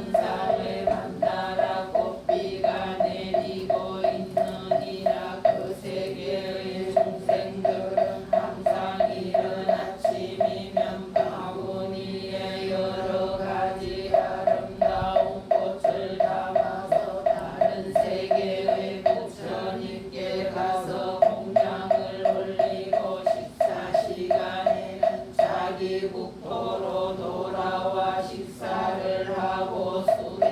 세상을 만나라 꽃비가 내리고 있느니라. 그 세계의 중생들은 항상 이른 아침이면 바구니에 여러 가지 아름다운 꽃을 담아서 다른 세계의 부처님께 가서 공양을 올리고 식사 시간에는 자기 국토로 돌아와 식사를 하고 수백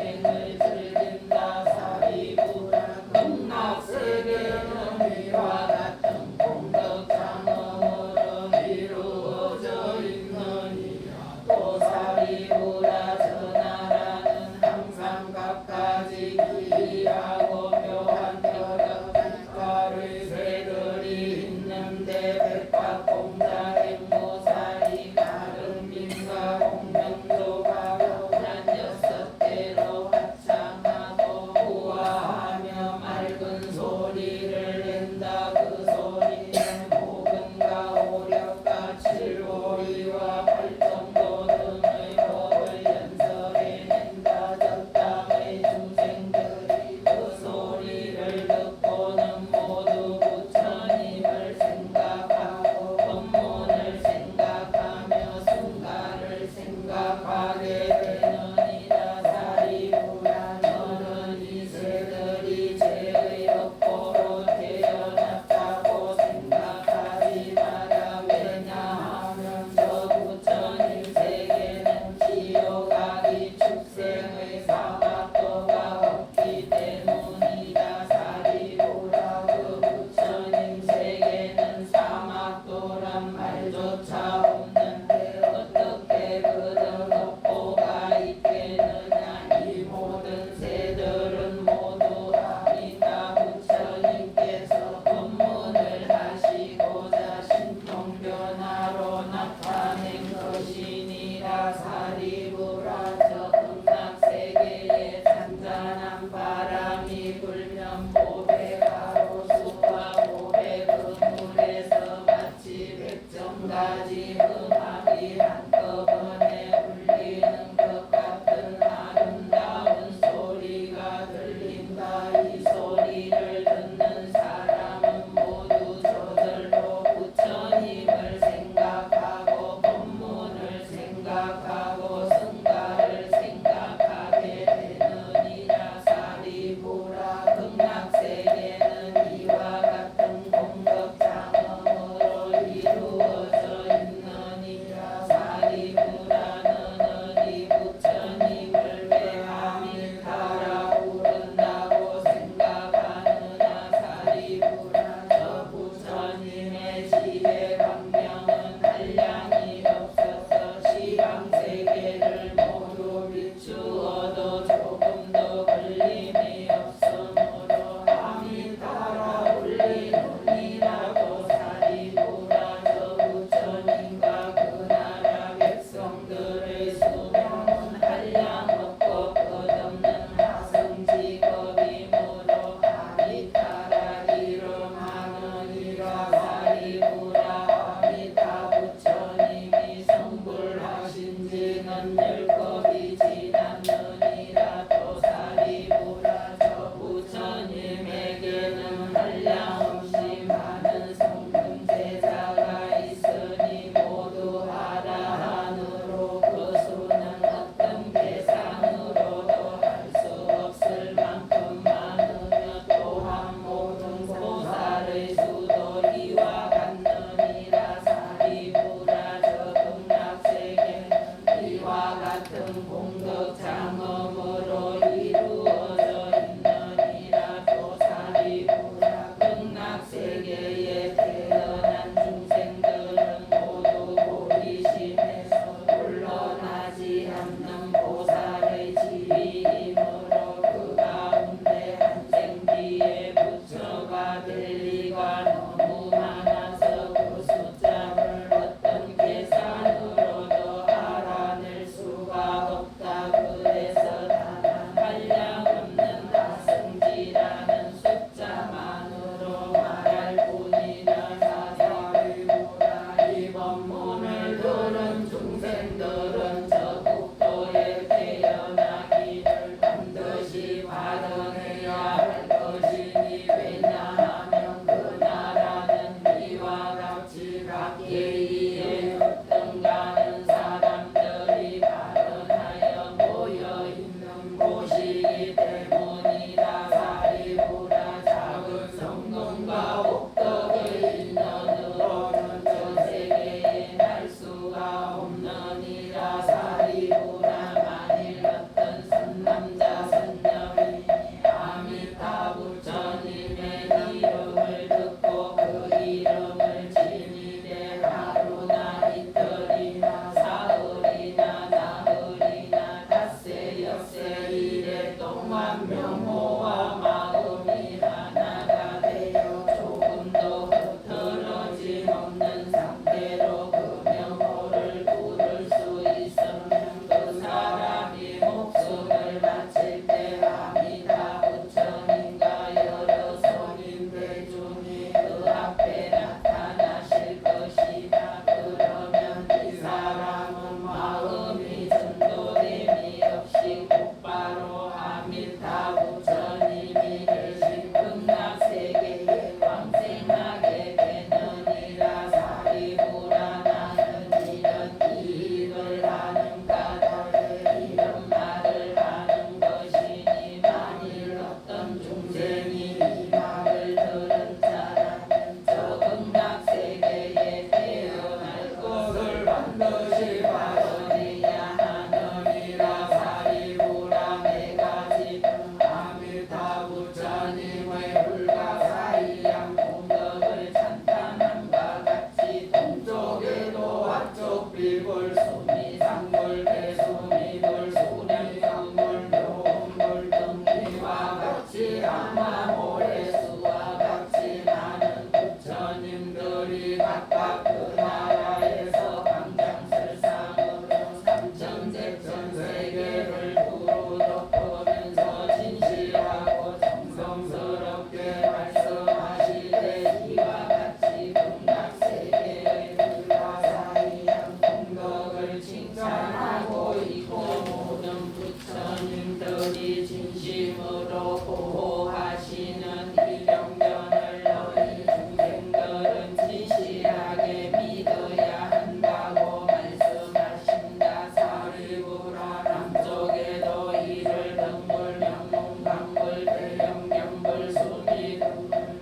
이래 동안 명호와 마음이 하나가 되어 조금도 흐트러짐 없는 상태로 그 명호를 부를 수 있으면 그 사람이 목숨을 바칠 때 아미타 부처님과 여러 성인 대중이 그 앞에 나타나실 것이다. 그러면 이 사람은 마음이 전도됨이 없이 곧바로 아미타 부처님이 계신 극락세계에 왕생하게 되느니라. 사리부라 나는 이런 일을 하는 까닭에 이런 말을 하는 것이니 만일 어떤 중생이 이 말을 들은 자라면 저 극락세계에 태어날 것을 반드시 받으리야 하느니라. 사리부라 내가 지금 아미타 부처님의 불가사의한 공덕을 찬탄함과 같이 동쪽에도 와쪽 비불 수미상불 대수미불 수리상불 묘불 등이와 같이 아마 모래수와 같이 많은 부처님들이 각각 그 나라에서 강장설상으로 삼천대천 세계를 두루 덮으면서 진실하고 정성스럽게 말씀하시되 이와 같이 극락세계의 불가사의한 공덕을 칭찬하고 있고 모든 부처님들이 진심으로 보호하시는 이 경전을 너희 중생들은 진실하게 믿어야 한다고 말씀하신다. 사리부라 남쪽에도 이를 등불 명문강불 대령경불 수미불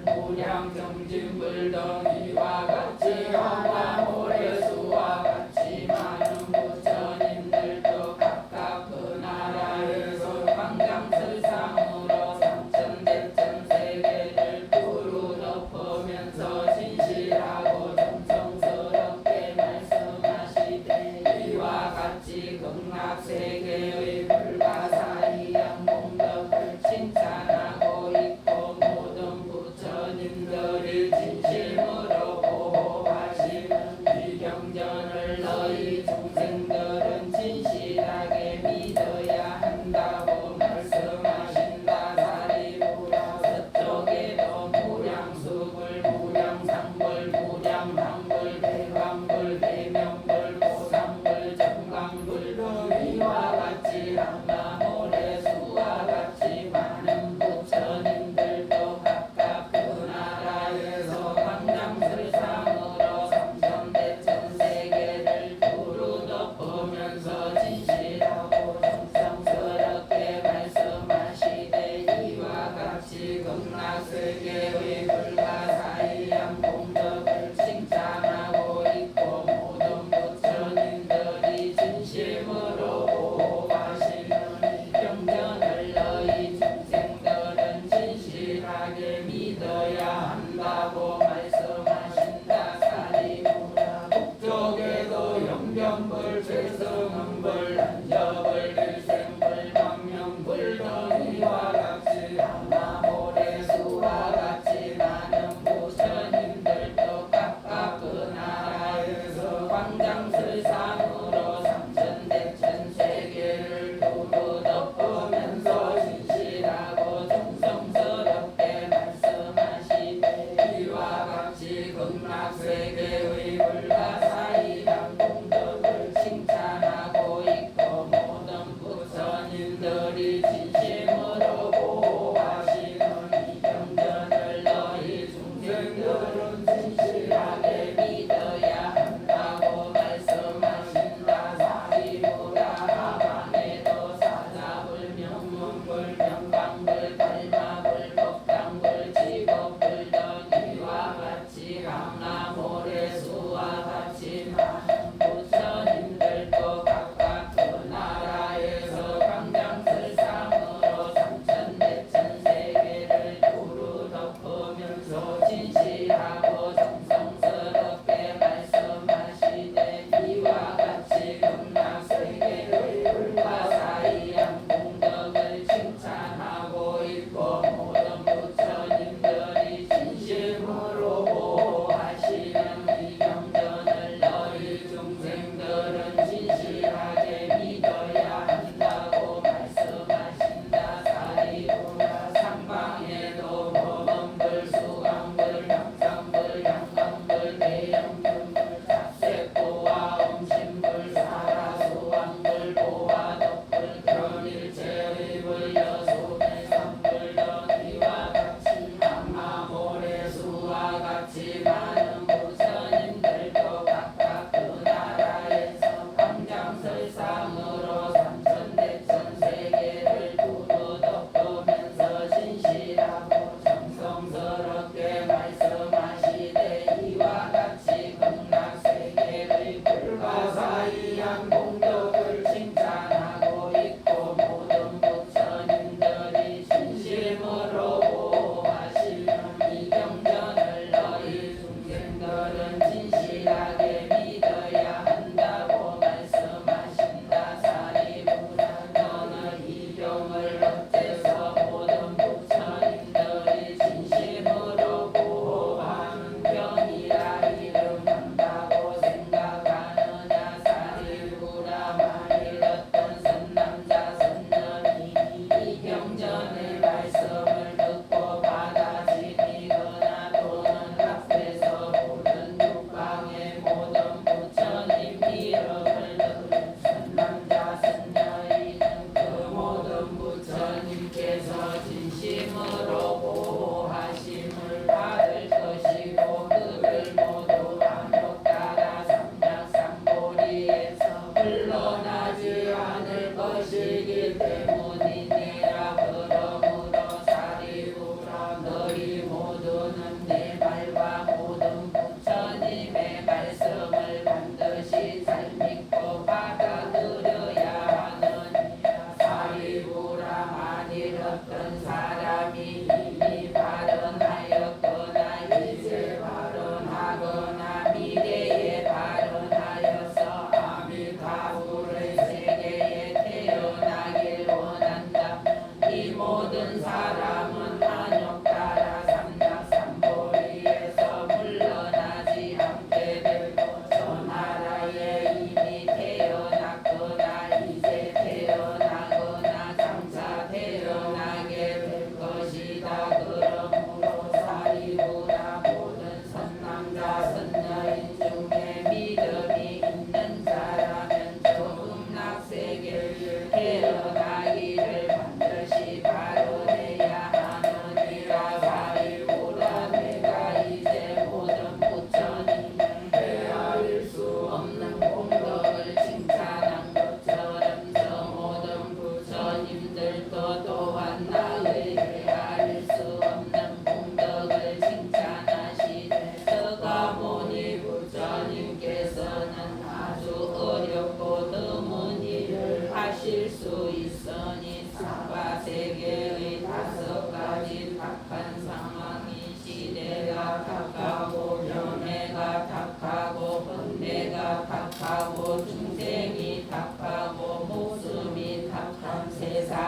무량경진불 등이와 같이 하나 모래수와 같이 많은 부처님들도 각각 그 나라에서 광장설상으로 삼천대천 세계를 두루 덮으면서 진실하고 정성스럽게 말씀하시되 이와 같이 극락세계의 불가사의한 공덕을 칭찬하고 있고 모든 부처님들이 진심으로 보호하시는 이 경전을 너희 중생들은 진실하게 믿어야 한다고 말씀하셨다.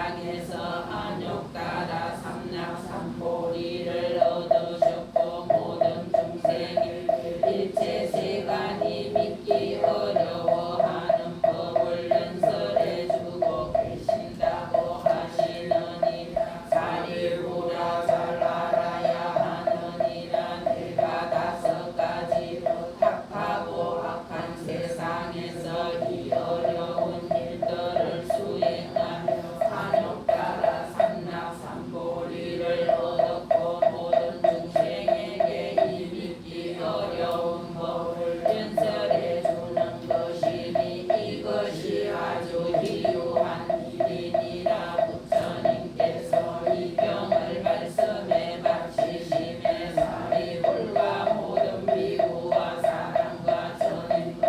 세상에서 안욕 따라 삼락삼보리를 얻으셨고 모든 중생이 일체 세간이 믿기 어려워하는 법을 연설해주고 계신다고 하시느니 사리부라 잘 알아야 하느니라. 내가 5가지 탁하고 악한 세상에서 이 어려운 일들을 수행하며 산욕 따라 삼락삼보리를 얻었고 모든 중생에게 이 믿기 어려운 법을 연설해 주는 것이니 이것이 아주 희유한 일이니라. 부처님께서 이 경을 말씀에 마치심에 사리불과 모든 비구와 사람과 전인과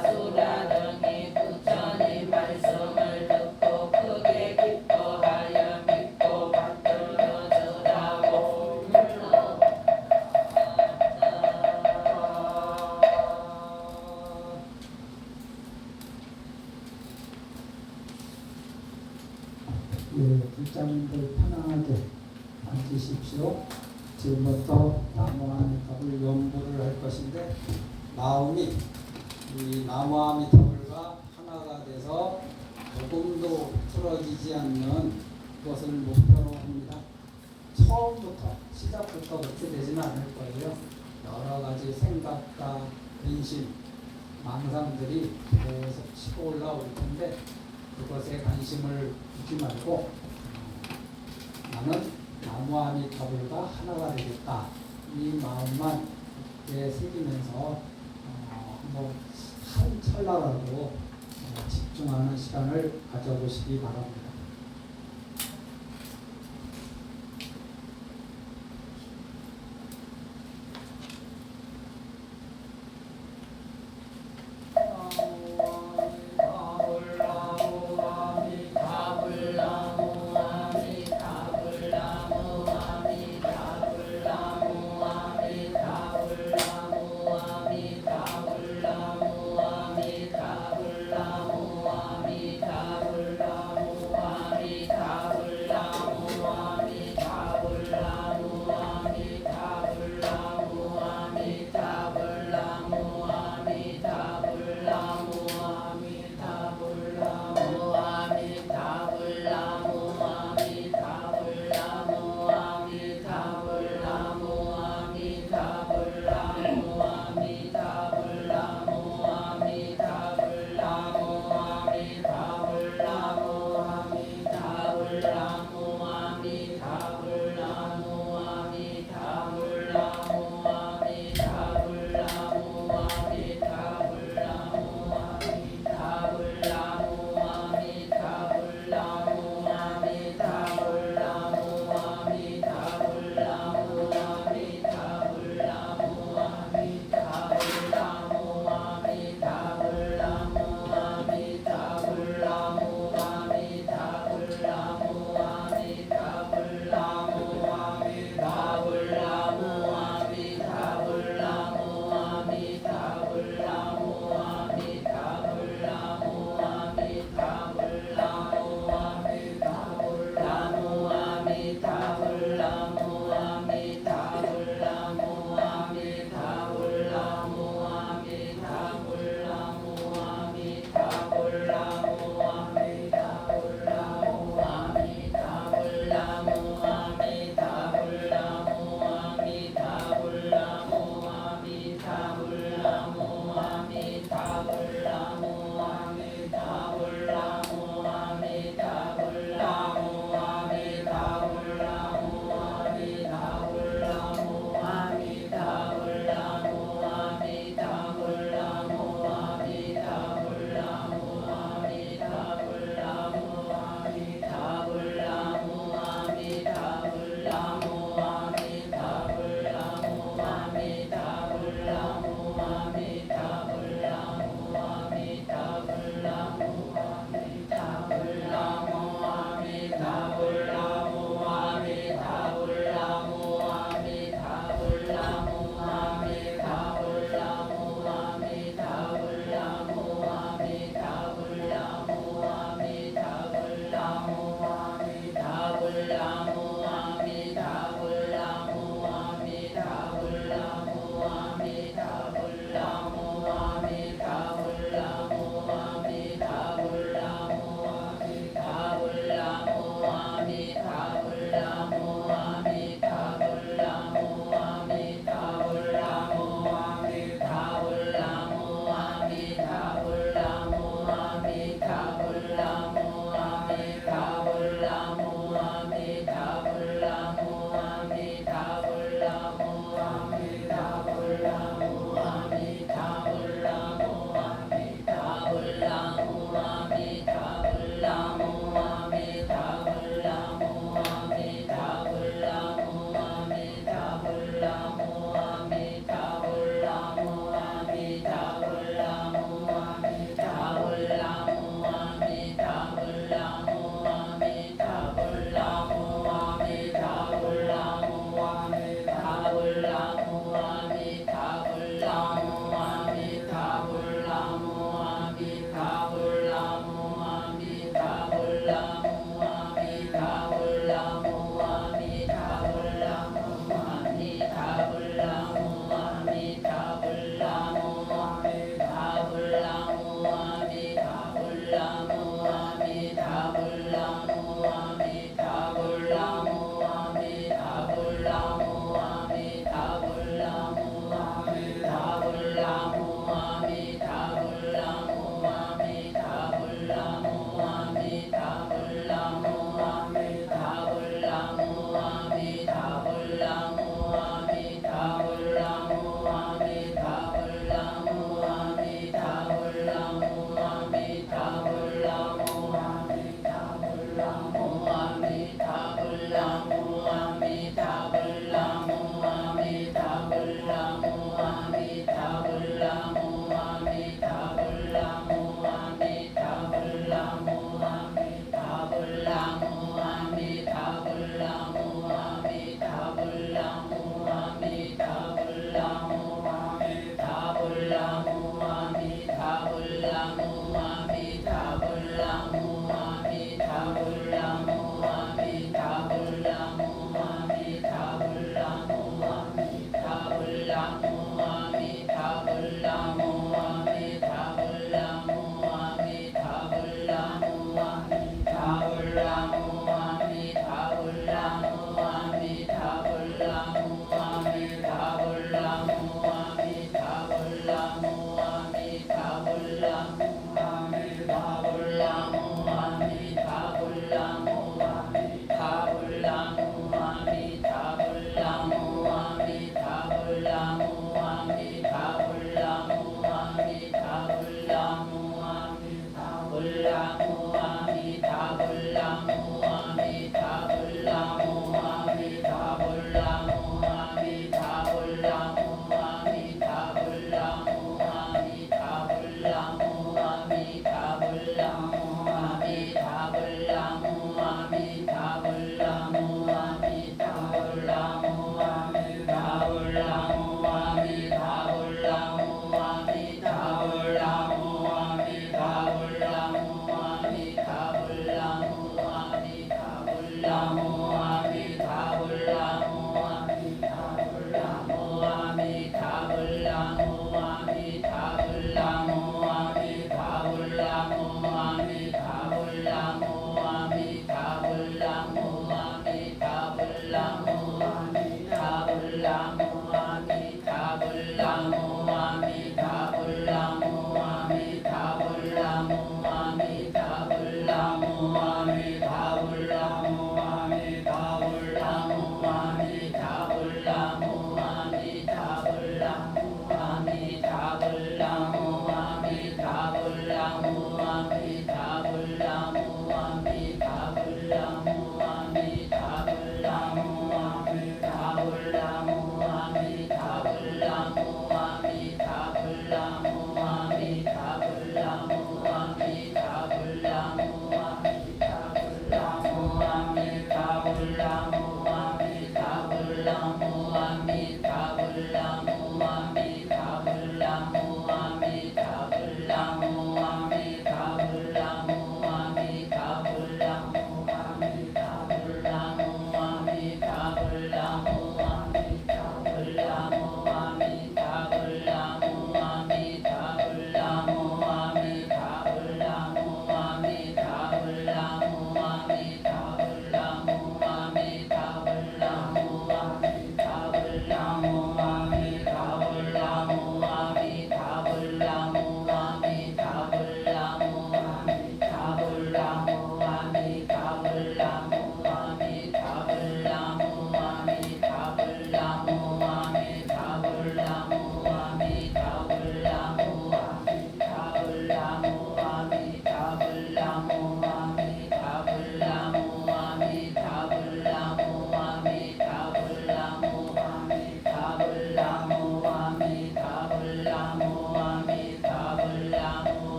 아수라 등이 부처님 말씀을 듣고 크게 기뻐하여 믿고 받들어져라고 불렀다. 예, 불자님들 편안하게 앉으십시오. 지금부터 나무아미타불 연부를 할 것인데 마음이 이 나무아미타불과 하나가 돼서 조금도 틀어지지 않는 것을 목표로 합니다. 처음부터 시작부터 그렇게 되지는 않을 거예요. 여러 가지 생각과 근심, 망상들이 계속 치고 올라올 텐데 그것에 관심을 두지 말고 나는 나무아미타불과 하나가 되겠다. 이 마음만 새기면서 한번 한 찰나라도 집중하는 시간을 가져보시기 바랍니다. 아미타불 나무 아미타불 나무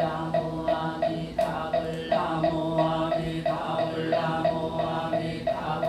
아미타불나무 아미타불나무 아미타불나무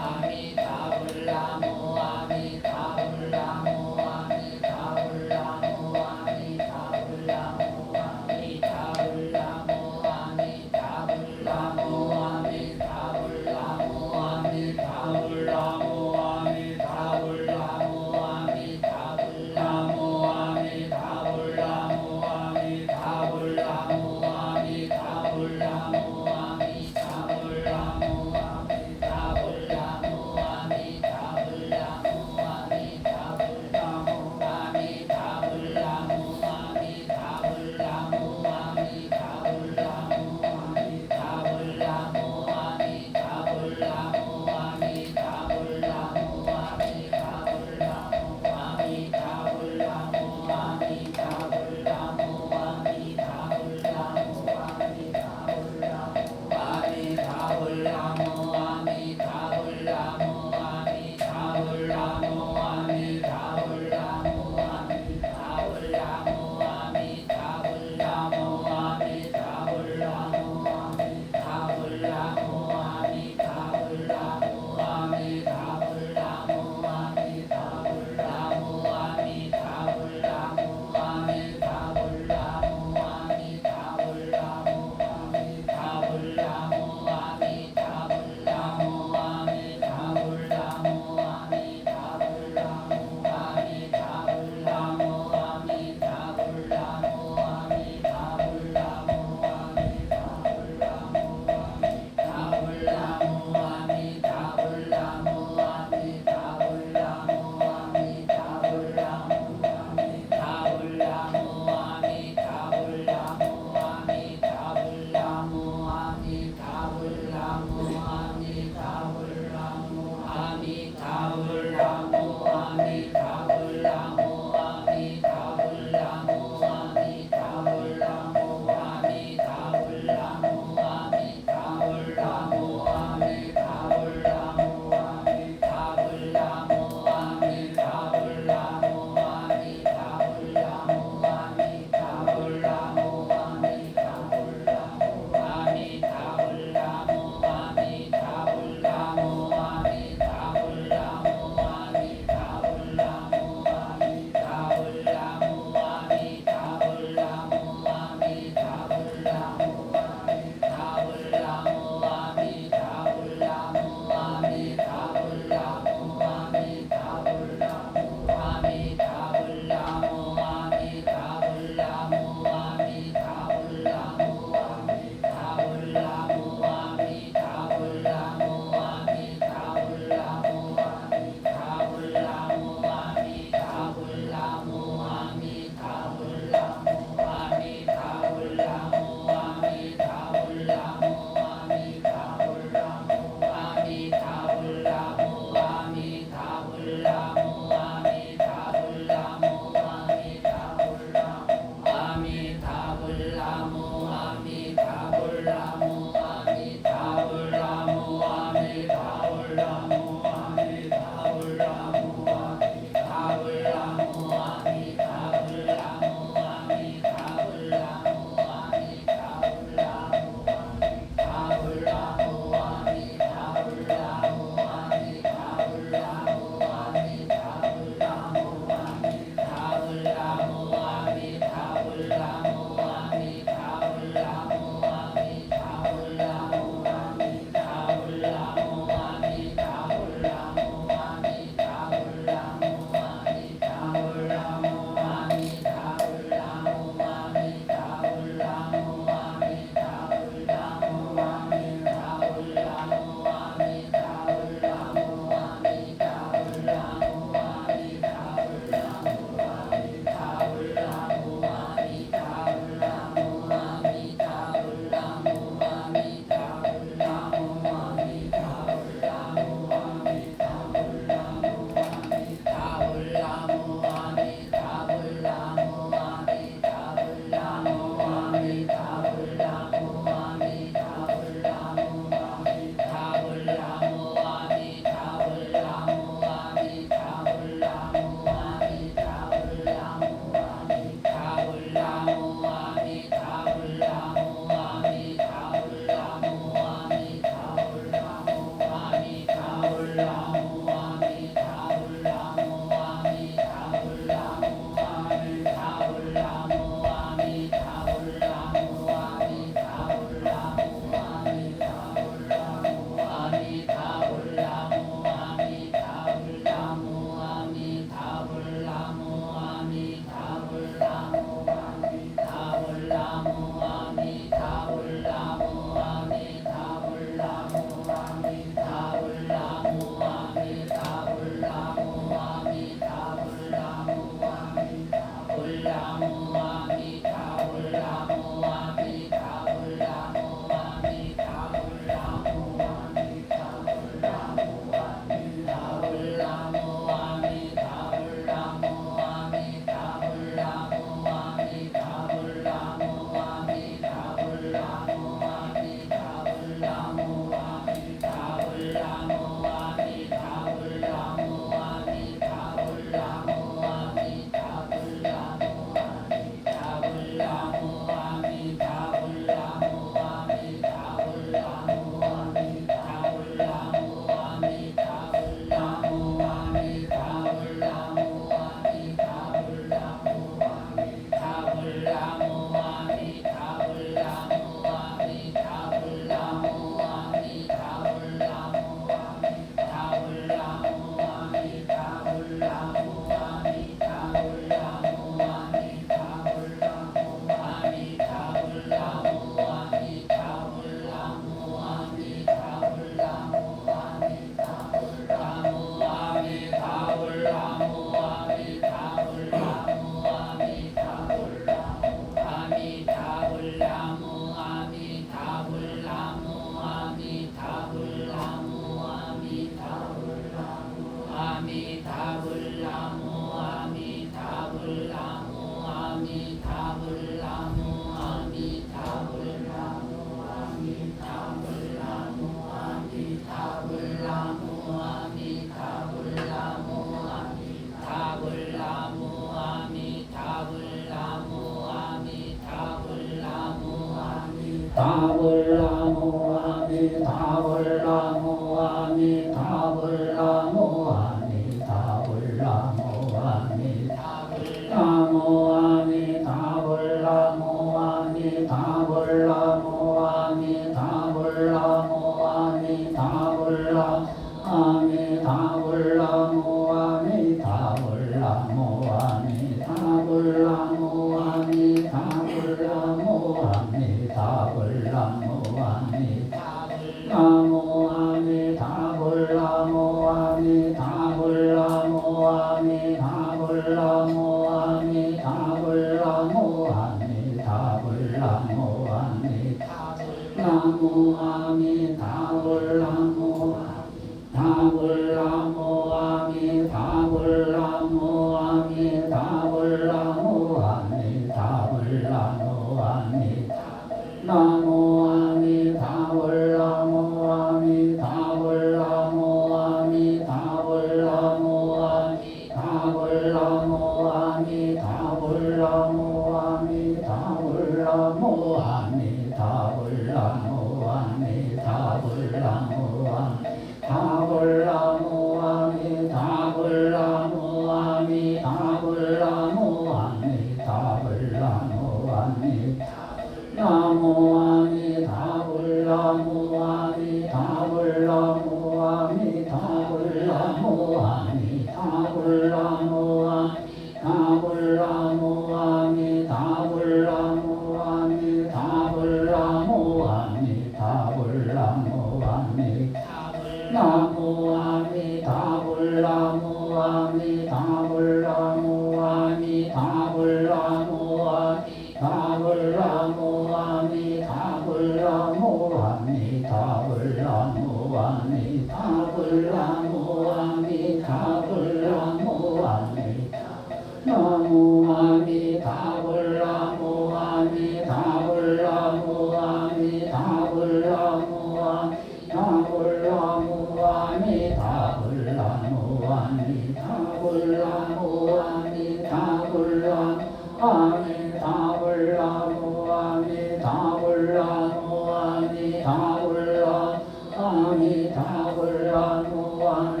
아미타불라무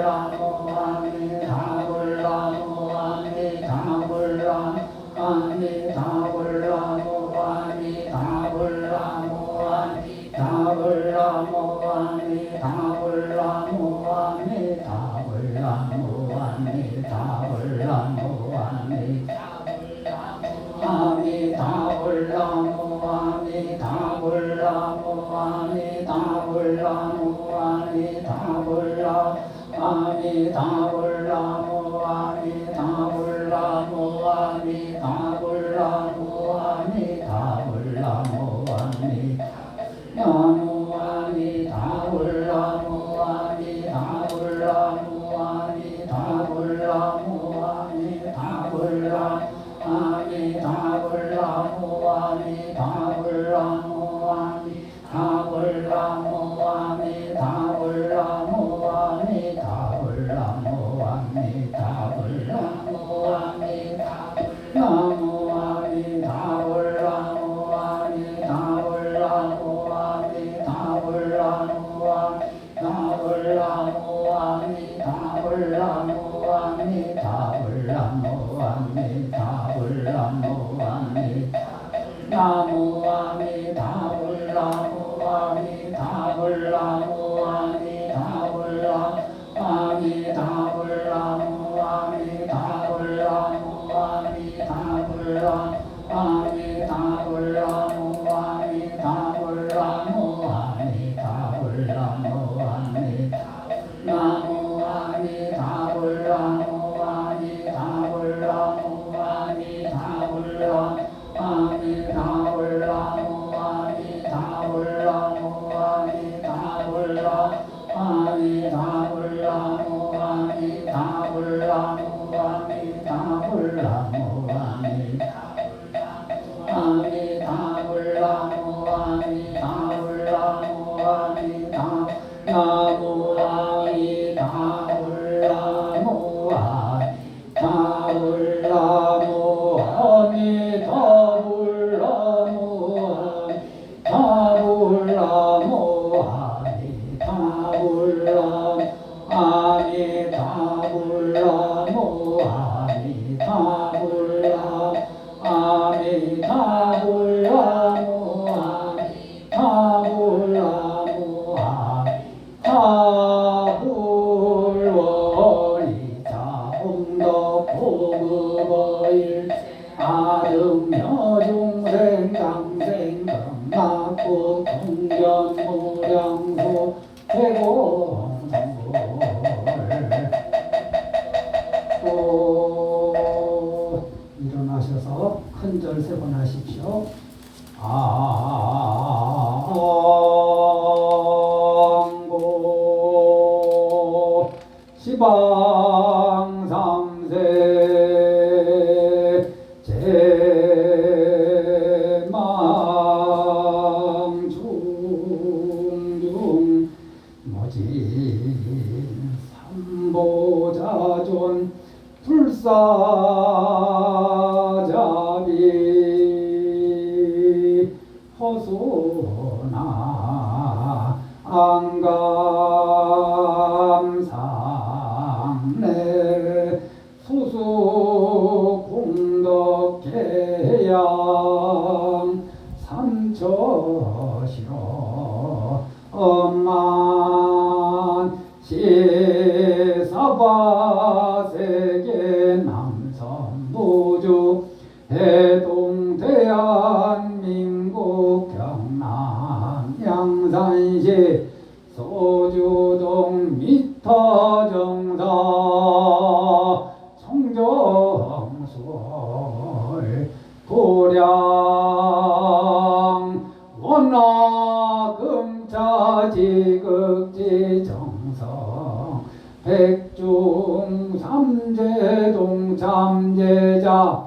또 일어나셔서 큰절 세 번 하십시오. 고 시방삼세 제망중중 모진 삼보자존 불사자비 허소나 안감상내 수수공덕계양 삼처시로 엄만 시사바세계 남선부주 대동대한민국 경남 양산시 소주동 미터정사 청정술 고량 원화금차지극지 정성 백중 삼재동 참재자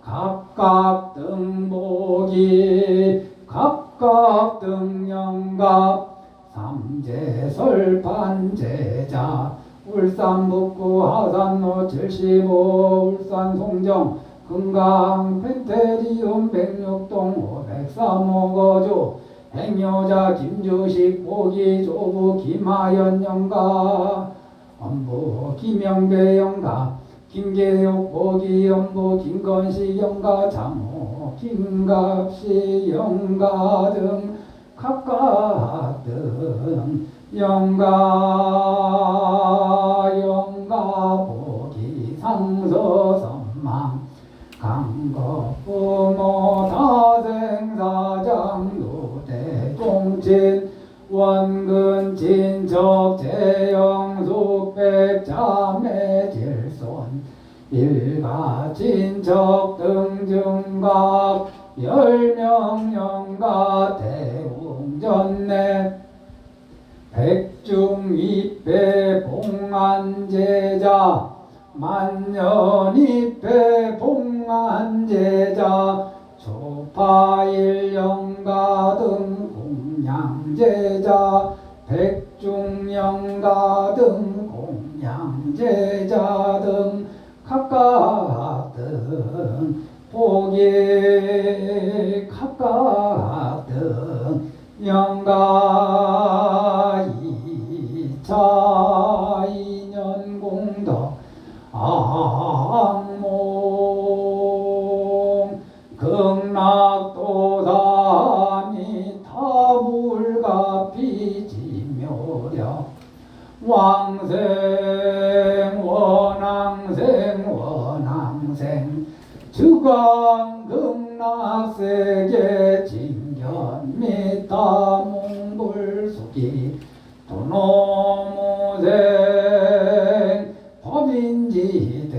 각각 등복이 각각 등영갑 삼재설판재자 울산 북구 하산로 75 울산 송정 금강 펜테리움 106동 503호 거주 행여자 김주식 보기 조부 김하연 영가 엄부 김영배 영가 김계옥 보기 연보 김건식 영가 장호 김갑시 영가 등 각각 등 영가 보기 상서선망 강거부모 다생사장 노대종친 원근 진척 재영숙 백자매 질손 일가 진척 등증각 10명 영가 대웅전내 백중입회 봉안제자 만년입회 봉안제자 조파일영가 등 공양제자 백중영가 등 공양제자 등 각각 등 복이 각각 등 영가 2차 인연공덕 악몽 극락도사니 타불가피지묘려 왕생 원왕생 주광극락세계 진견미타 몽불수기 도노무생 법인지대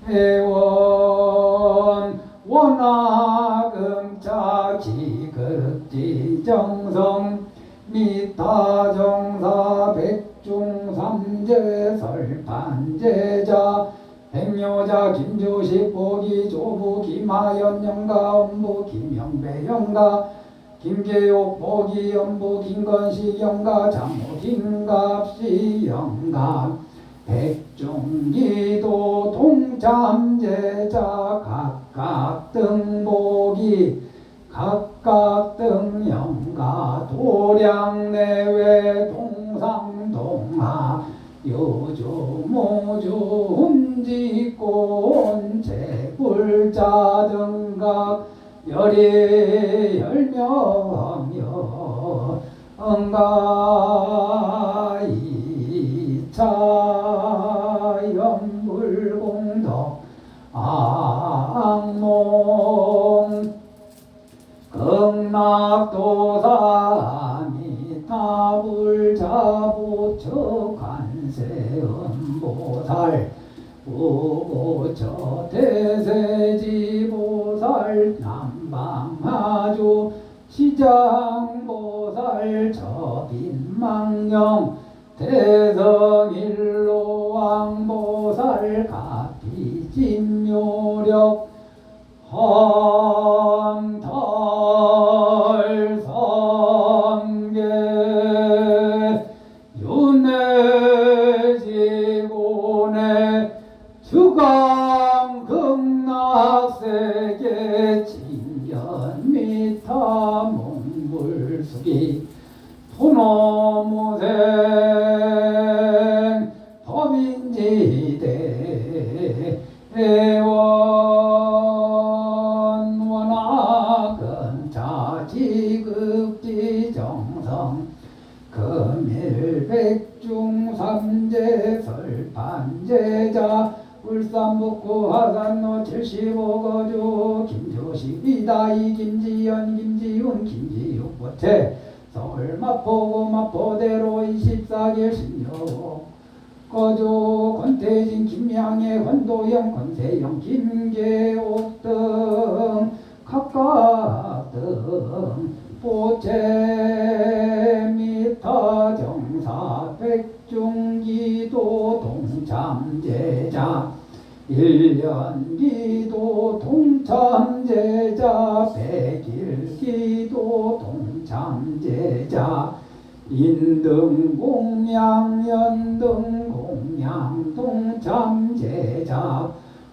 회원 원화금차 기극지정성 미타정사 백중삼재 설반제자 백묘자 김조식 보기 조부 김하연 영가 엄부 김영배 영가 김계옥 보기 연부 김건식 영가 장모 김갑시 영가 백중기도 동참제자 각각 등 보기 각각 등 영가 도량내외 동상동하 요조 모조 흠지꽃 재불자 등각 열이 열명여 응가 2차 연불공덕 악몽 극락도사니 타불자부처 관세음보살 우보처 대세지보살 남방하주 시장보살 저빈망령 대성일로왕보살 가피진묘력 한달성계 윤회지고내 주강극락세계 진견미타 몽불수기 토노무생 법인지대 회원 원학은 자지극지정성 금일백중삼재 설반제자 울산북구 화산로 75거주 김조식 이다희 김지연 김지훈 김지육보채 서울 마포구 마포대로 24길 신여 거주 권태진 김양애 권도영 권세영 김계옥 등 각각 등 보채 미타 정사 백중기도 동참제자 일년기도 동참제자 백일기도 동참제자 인등공양 연등공양 동참제자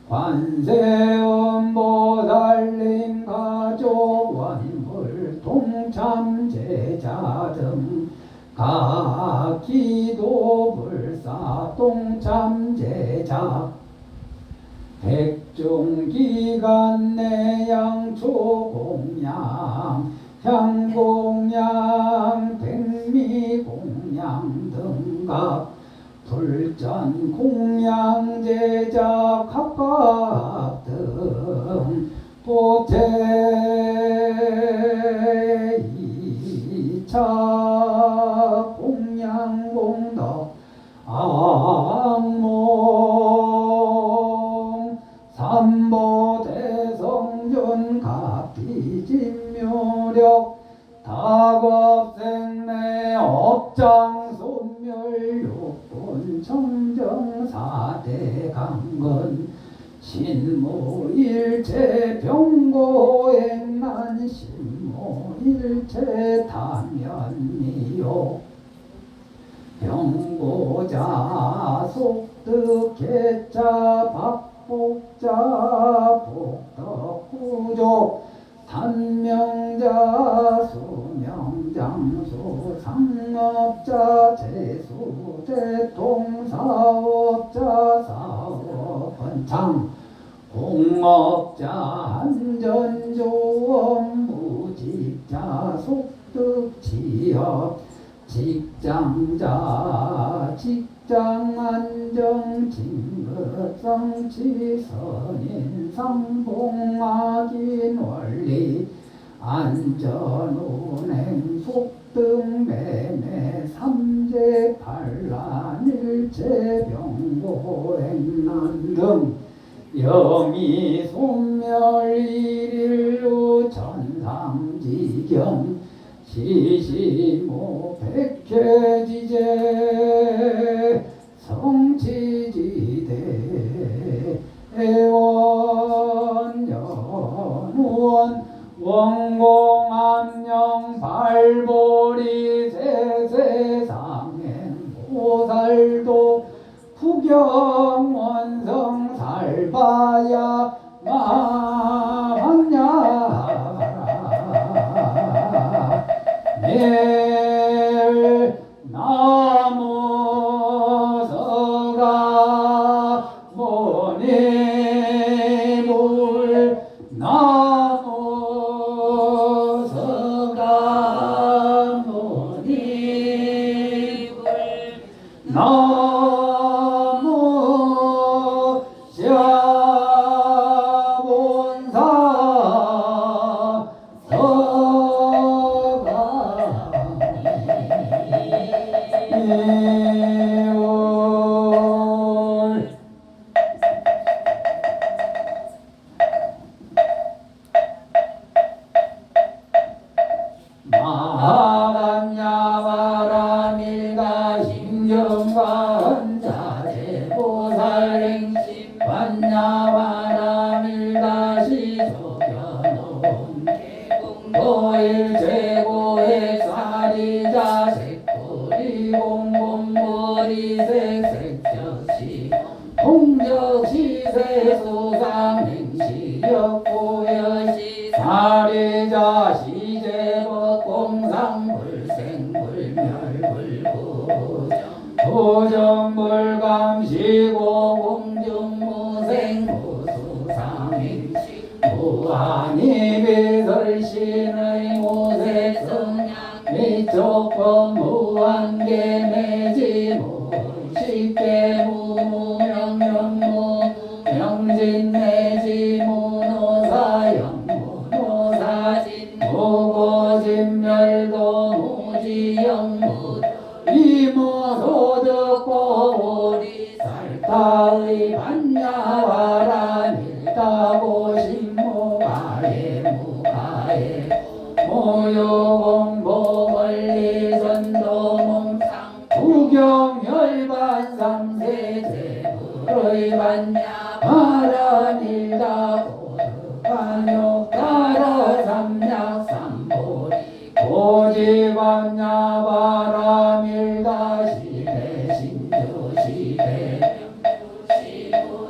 관세음보살님 가족 원물 동참제자 등 각 기도불사 동 잠재자 백중기간 내양초공양 향공양 백미공양 등각 불전공양 제자 각각 등 보태 이차 공양공덕 악몽 삼보대성전 각기진묘력 다급생내 업장소멸육군 청정사대강건 신무일체 병고행난 신무일체 타면미요 병고자 속득개자 박복자 복덕구조 단명자 수명장수 상업자 재수대통사업자 사업헌창 공업자 안전조업 무직자 속득지업 직장자 직장안정 징긋성 지선인 상봉악인 원리 안전운행 속등 매매 삼재 반란 일체 병고행난 등 영이 소멸 일일루 천상지경 시시모 백회지제 성치지대 애원연원 원공암령 발보리 세세상행 보살도 후경원성 살바야 마냐 내일 나무서가 모니물 나무서가 모니물 나무 자본사 마간야바라밀가 심경과 헌자재보살행심 반야바라밀가 시조견온 개공도일제고액 사리자 색도리 공공머리 색색적시 공적시세 수상행시역 고여시 사리자 시제법 공상불생불멸불고정 도정불감시고 공중무생무수상행시 무한이비설신의 모색성냥 미촉법 무한계매지 무식계 무무명령무 명진매지 무노사영 무노사진 무고진멸도 무지영무 이무소득고 보리살타의 반야와라 밀다고신무가에 무가에 모요공보원리전도몽상 구경열반삼세제불의 반야바라밀다고 간욕가라 삼약삼보리 고지반야바라밀다 시대 신조시대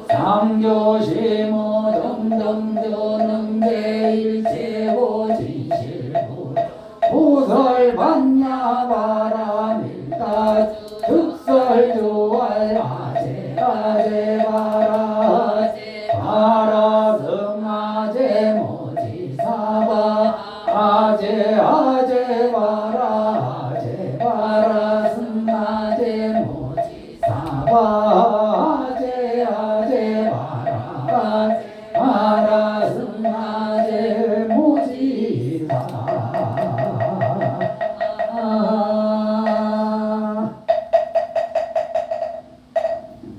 상조시무 등등조능제일체고 진실부 보설반야바라밀다 특설조알 아제아제 화제 아제 바라 바라 승아제 모지사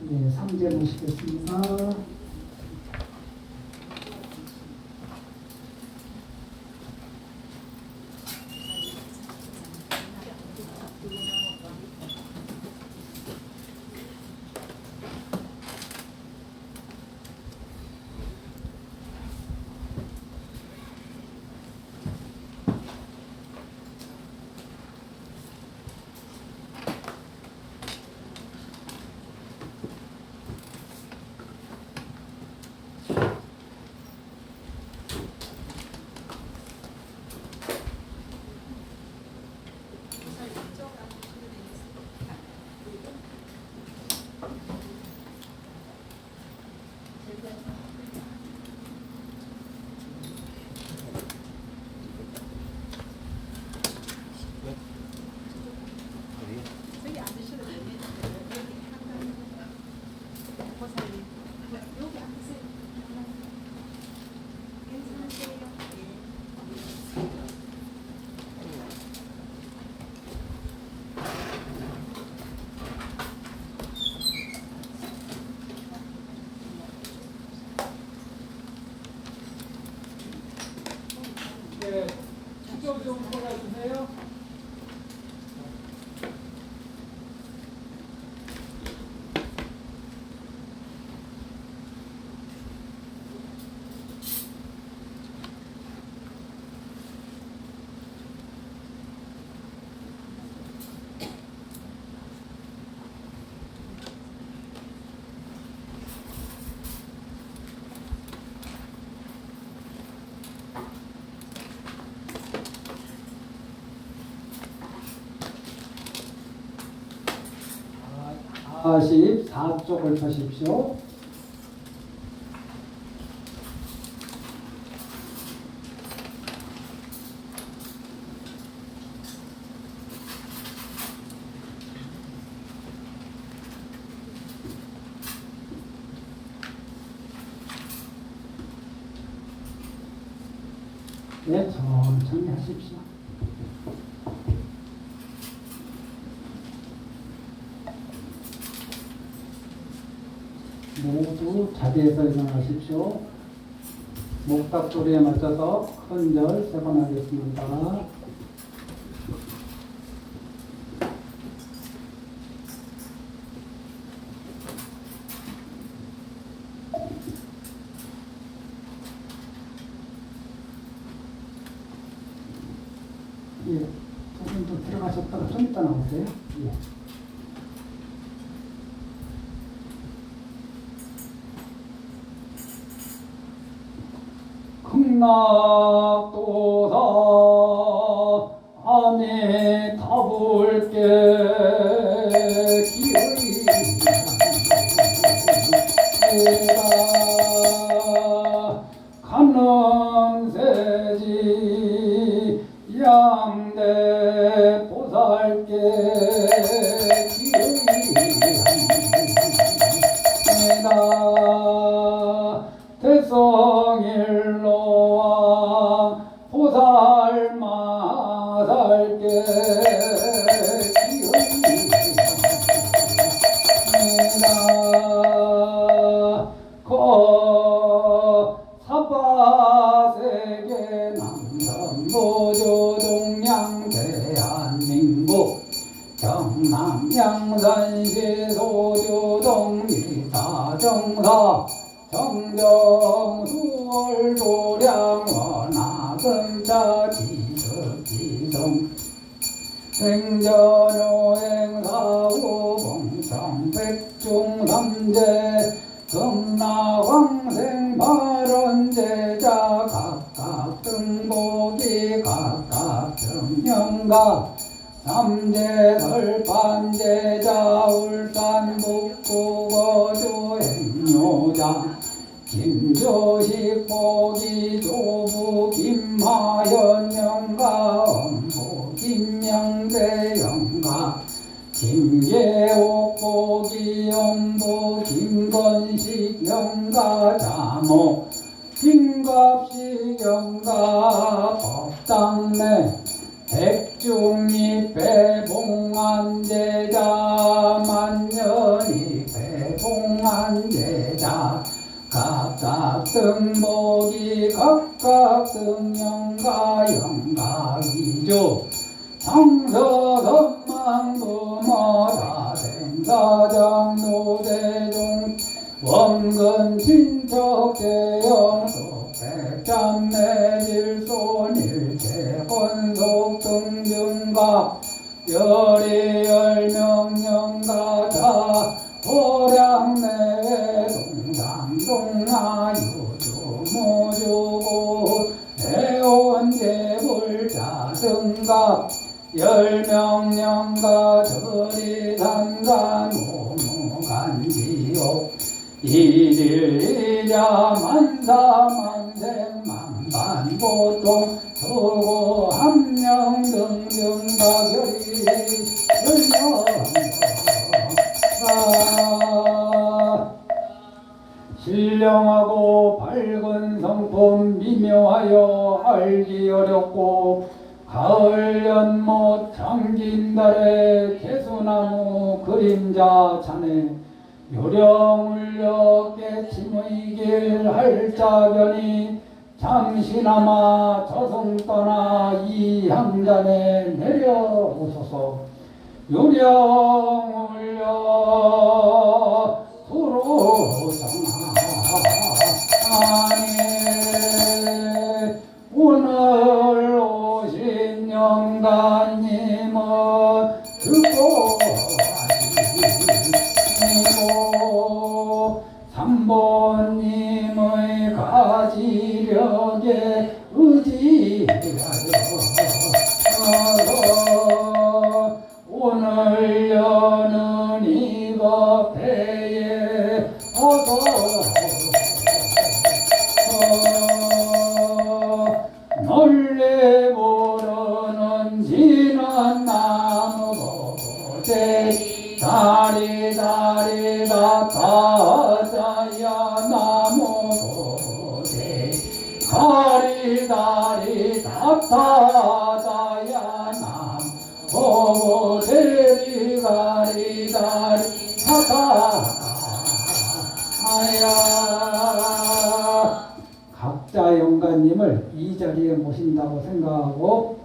네, 3제 모시겠습니다. 네, 이쪽 좀 골라주세요. 아, 44쪽을 펴십시오. 네, 천천히 하십시오. 모두 자리에서 일어나십시오. 목탁 소리에 맞춰서 큰 절 3번 하겠습니다. 예, 두 분도 들어가셨다가 좀 이따 나오세요. 예. 극락도사 안에 타볼게 기어이 내가 가능세지 양대 보살께 기어이 내가 대성일로와 보살마살께 기어이다 거 사바세계 남성노조동양 대한민국 경남 양산시 소주동 미사정사 정정수월 도량 원하금자 기득기동 생전여행사후 봉청백중 삼재 금나왕생 발언제자 각각 등복이 각각 등영가 삼재설판제자 울산 북구 거주 행료자 김조식 보기 조부 김하연 영가 엄보 김영대 영가 김계옥 보기 이용부 김건식 영가 자모 김갑식 영가 법당내 백중리 배봉안제자 만년이 배봉안제자 각각 등복이 각각 등영가 영가이죠 상서선망부모다 생사장 노대중 원근 친척 대영속 백참내 질손 일체 권속 등등가 열이 열명령가자 호량내 동상동하유주 모주고 애원제불자 등가 열명령가 저리단간 모무간지옥 일일이자 만사만생 만반보통 소고 함령 등등 가결이 열명가 신령하고 밝은 성품 미묘하여 알기 어렵고 가을 연못 장진달에 개수나무 그림자 자네 요령울려 깨침의 길 할자견이 잠시나마 저승 떠나 이 향단에 내려오소서 요령울려 도로상하니 오늘 오신 영가님은 듣고 하시고 삼본님의 가지력에 의지하여 오늘 여는 이거 배에 어서 놀래 모르는 지는 나무보대 다리 다타자야 나무보대 다리 다타자야 나무보대 다리 타타야 각자 영가님을 이 자리에 모신다고 생각하고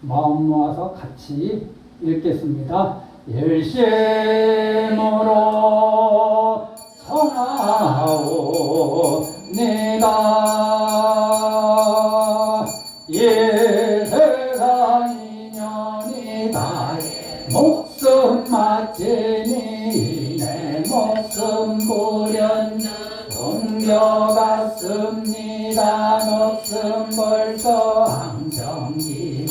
마음 모아서 같이 읽겠습니다. 열심으로 청하오니다. 예 세상 인연이다. 목숨 맞지니 내 목숨 부련 옮겨갔습니다. 목숨 벌써 항정기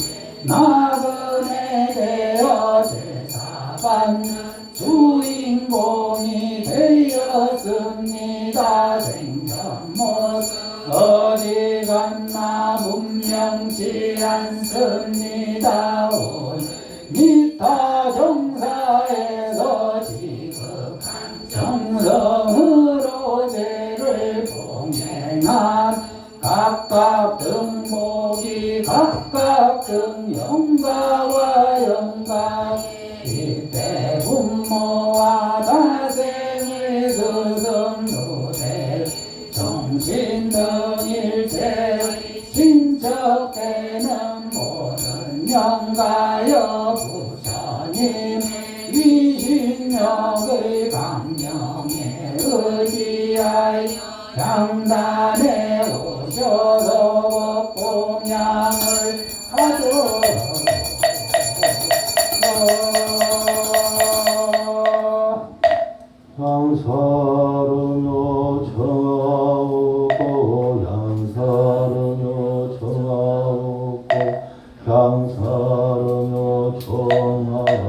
나그네 되어 제사받는 주인공이 되었습니다. 생전모습 어디 갔나 분명치 않습니다. 오늘 미타 정사에서 지극한 정성으로 죄를 봉행한 각각 등복이 각각 등 영가와 영가 이때 부모와 다생의 스승노대 정신 등 일체의 친척되는 모든 영가여 부처님 위신력의 강령에 의지하여 양단에 오셔서 공양을 하도록 양사르뇨 청하오고 양사르뇨 청하오고 양사르뇨 청하옵니다.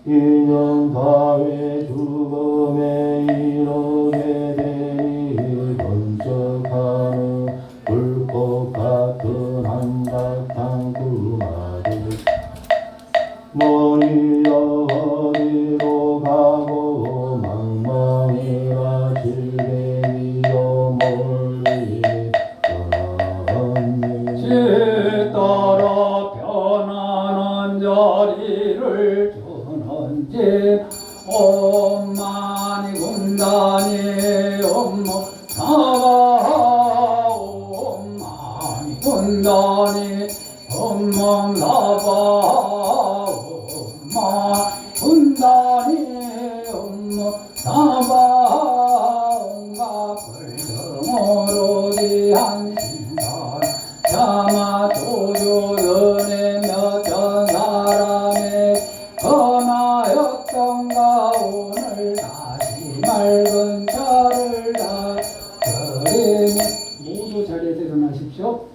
인연 다외 죽음에 이르게 되니 번쩍하는 불꽃 같은 한바탕 구마들 머리여 어디로 가고 망망이라 질개미여 멀리 떠났네. 지 따라 편안한 자리를 주는지 엄마니 군단이 엄마 나가 엄마니 군단이 엄마 나가 엄마 군단이 엄마 나가 온갖 불등으로 지한 신선 자마 조조연의 몇천 사람의 전하였던가 오늘 다시 맑은 차를 다스리니 모두 자리에서 일어나십시오.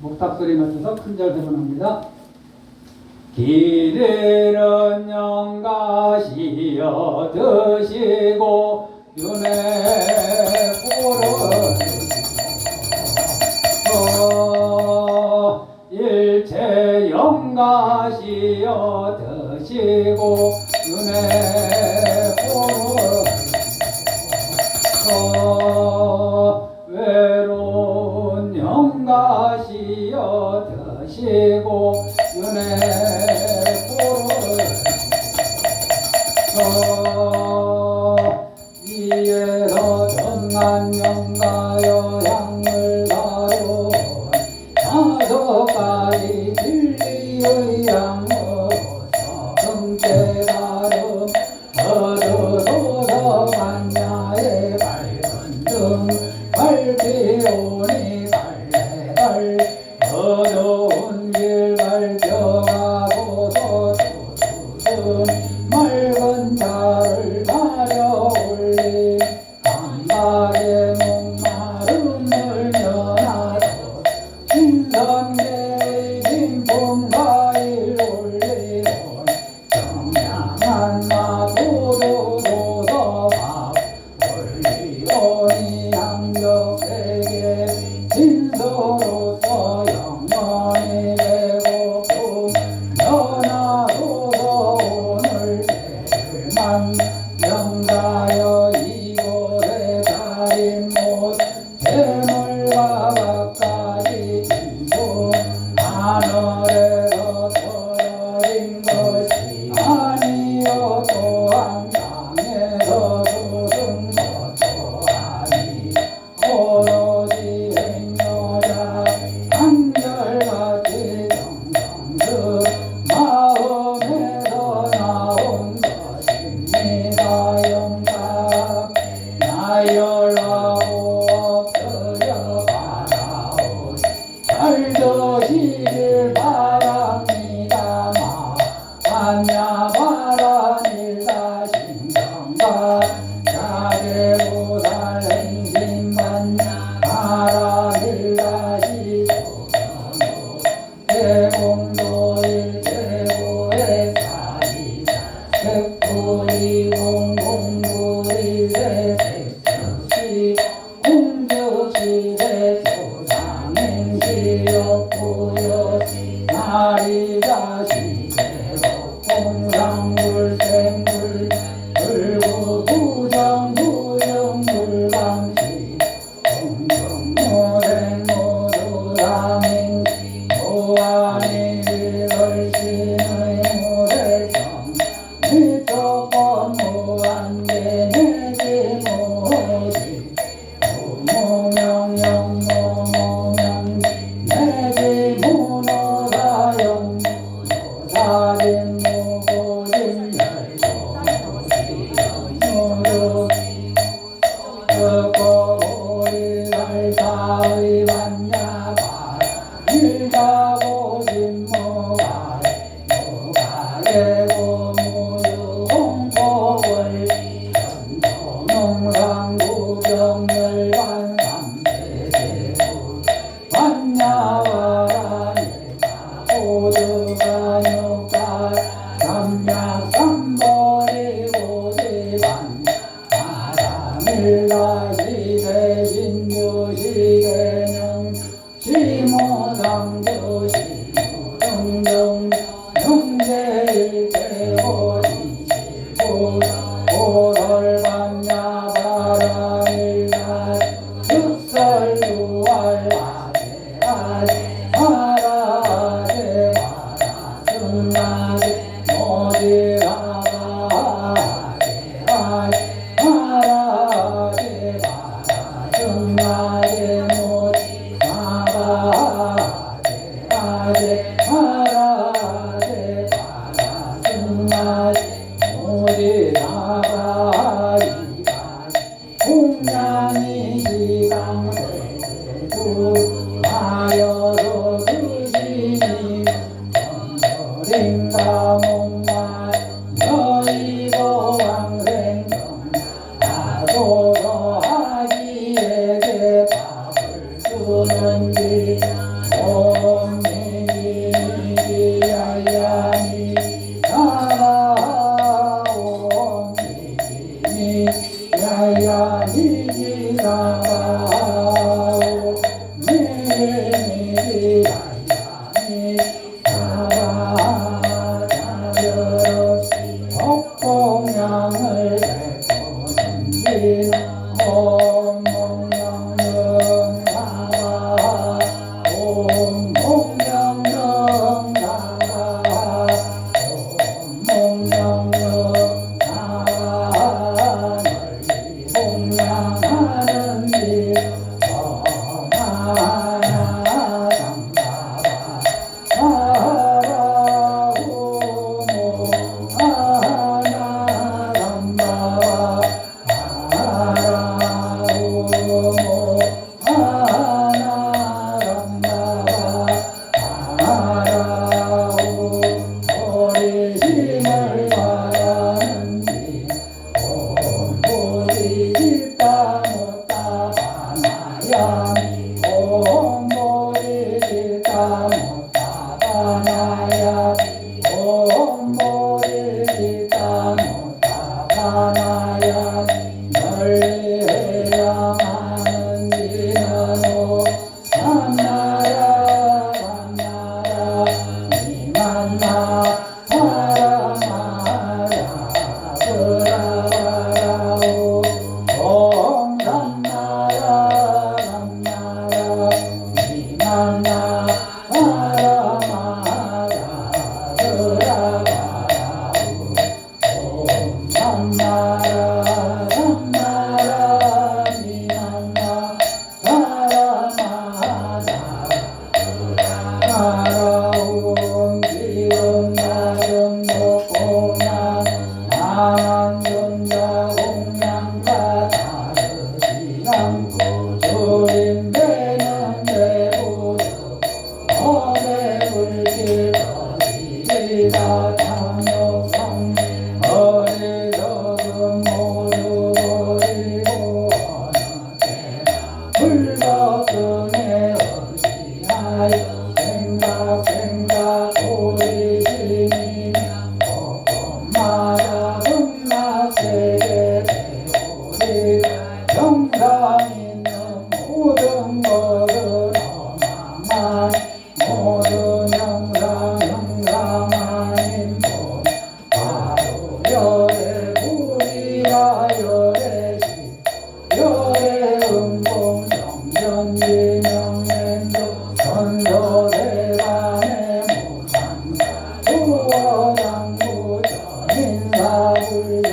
목탁소리 맞춰서 큰절 세번합니다. 길은 영가시여 드시고 윤회 보러 일체 영가시여 드시고 윤회 보러 외로운 영가시여 드시고 윤회 보러 위에서 정한 영가여 향을 다요 다섯 가지 진리의 향으로 성체 다름 얻어서서 만야의 밝은 등 밝히오니 갈래갈 어두운 길 밝혀가고서 조수순 맑은 차를 가려 올린 감각의 목마름을 면하소 신선계의 진품과일 올리곤 정량한 마도도도서 밥 올리오니 양적세계 진서로서 영원히 배고픔 면하소서 오늘 제일만 명사여 이곳에 달인 못 재물과 가까이 진수 하늘에서 떨어진 것이 아니요 또한 땅에서 솟은 것도 아니 오로지 행여자 한결같이 정성스 마음에서 나온 것입니다. 영감 나열하고 엎드려 바라오 잘 되시길 바랍니다. 만야 바라닐다 신경과 자대보살 행심만야 바라닐다 시소견호 대공도일 대고의 사이다 백구이공공구리 대백주시 공주시 대조상행시 역구여시 나리자시 공상불생불 불구부정부영불감시 공정모생모두상행시 모안이 설신의 모세성 미적건 무한계내지 모시 무모명영모모명 내지 무노사영 무노사진 무고진 열고무시무도 흑고리 살사의 만야바 일가고진 무가래 무가래고 무유공복을 전토농상구경을 반삼대대구 만야와라 일가고두가 육가 영가몽만 여의고 왕생성 나도서 아기에게 밥을 주는지 옴니니 야야니 사라옴니니 야야니 사라옴니니 야야니 사라자녀 복공양을 베푸는지 옴몽영영 사라 옴몽영영 사라 옴몽영영 사라 널리 공양하는지 엄하나 담바바 사라오모 하나 담바바 사라오모 하나 담바바 사라오 오리심을 바라는지 옴보리 짓다 못다 바나야미 옴보리 짓다 못다 바나야미 옴보리 짓다 못다 바나야미 널리 해야하는지 너노 만나라 만나라 니 만나 사랑하라 그라라오 옴 만나라 만나라 니 만나 사랑하라 그라라오 옴 만나라 만나라 니 만나 사랑하라 사라온 기운 나름 공양 만전자 공양과 다르지 않고 조림되는 대부도 어대불길 거리다 탐욕성 어리석은 모두 버리고 어느 때나 불거승에 의지하여 생각 오리시니면 곳곳마다 극락세계 배우리 영상 있는 모든 것은 어마만 모든 영상 아닌 본 바로 열애불이라 열애시 열애음봉 정전지명행도 선서대반의 무상사 조어장부 전인사불세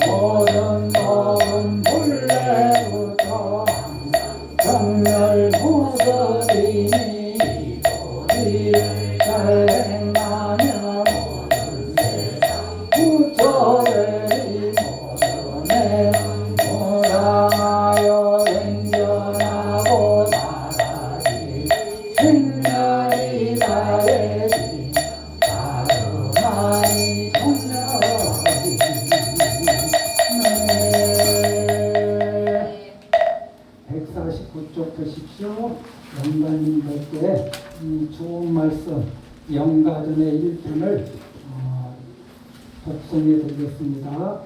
모든 법은 본래부터 항상 정열무서리니 이도리를 잘 행하며 모든 세상 부처되리 모든에 모랑하여 생겨나고 살아지 생멸이 다해지 다름아니 성녀리 네. 149쪽 보십시오. 영가님들께 이 좋은 말씀 영가전의 1편을 독송해 드리겠습니다.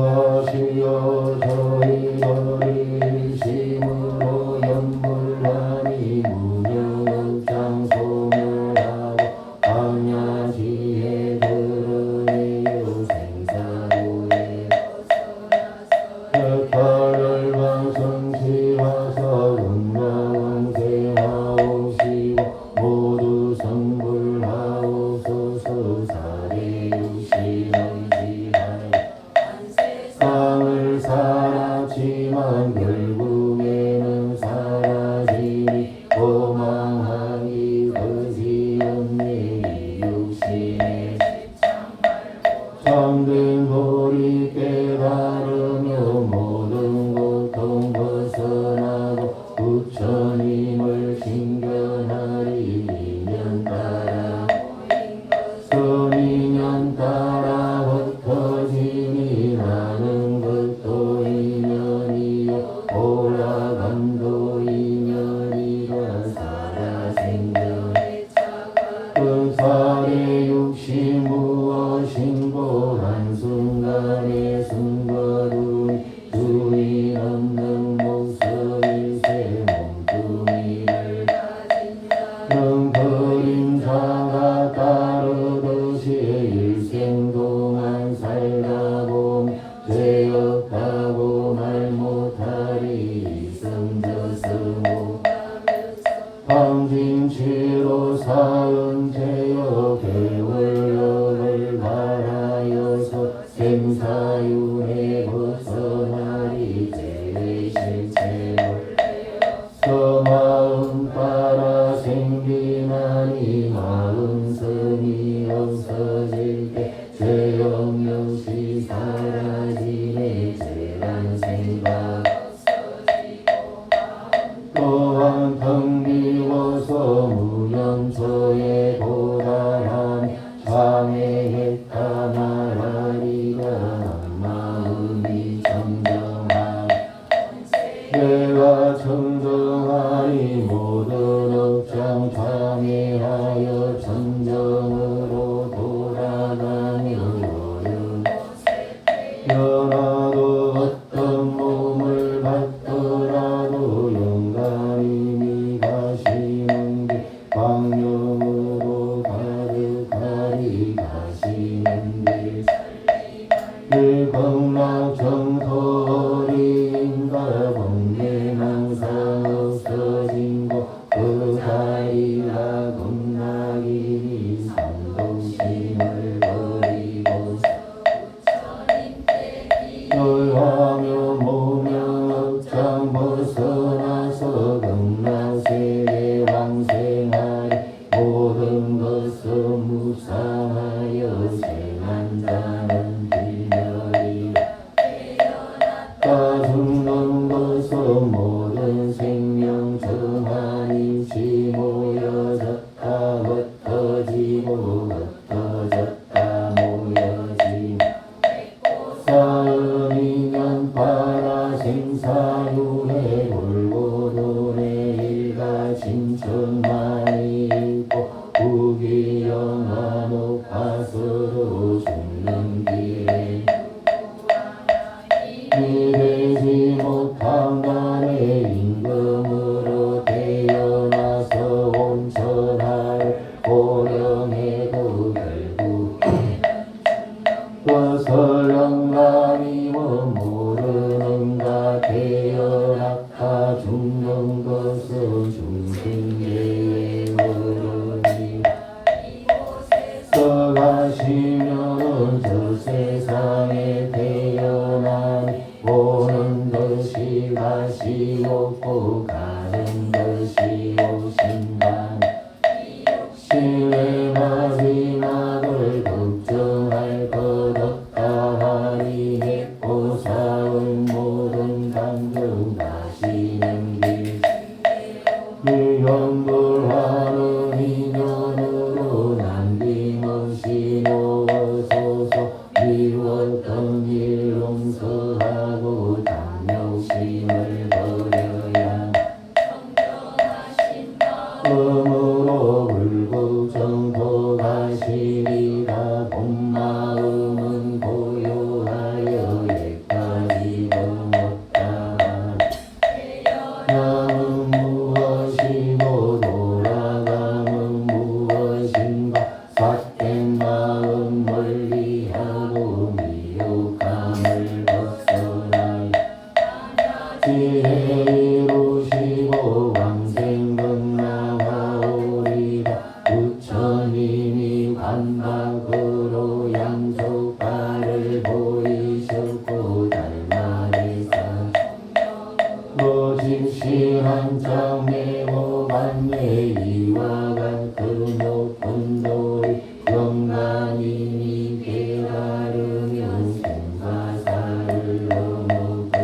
영하시여 저희들이 심으로 연불하니 무명장 소멸하고 광야지혜 드러내요 생사고에 백팔열방성시화사 음마왕생하오시고 모두 성 또한 등 비워서 무념처에 도달하며 참회했다 말하리라. 마음이 청정하여 내가 청정하니 모든 업장 참회하여 청정으로 돌아가며 연하도 어떤 몸을 받더라도 영감이 가시는 길 광명으로 가득하리. 가시는 길 일광락 정토리인가 번개망상 없어진 곳그 사이가 극락이니 상동심을 버리고 열하며 무명업장 벗어나서 극락세계 왕생하리. 모든 것은 무상하여 생한 자는 빌멸이라. 다 죽는 것은 모든 생명 정한이치 모여졌다 흩어지고 흩어졌다 모여짐. 사은이년 파라 생사유해 돌고 도네 일가 진천만이 있고 부귀영화 높아서로 죽는 길에 이되지 못한 간의 임금으로 태어나서 온천하를 고령해도 결국 설령남이면 모르는가. 태어났다 죽는 것은 중생계의 어른이 써가시면은 저 세상에 태어나니 오는 것이 다시 없고 가는 것이 오신다. 신의 마지막을 걱정할 것 없다 하니 맺고 쌓은 모든 감정 가시는 길 일연불하는 인연으로 남김없이 놓아서서 미웠던 일 용서하고 담욕심을 버려야 음으로 불구정토 가시리라. 본마음은 고요하여 예까지도 못다. 나는 무엇이고 돌아가면 무엇인가. 삿된 마음 멀리하고 미혹함을 벗어나야 지혜 이루시고 왕생극락하오리라. 부처님이 관박으로 양속발을 보이셨고 달마리사 모집시한 장내고 반내 이와 같은 높은 돌이 영광이니 깨달으면 생사사를 넘어가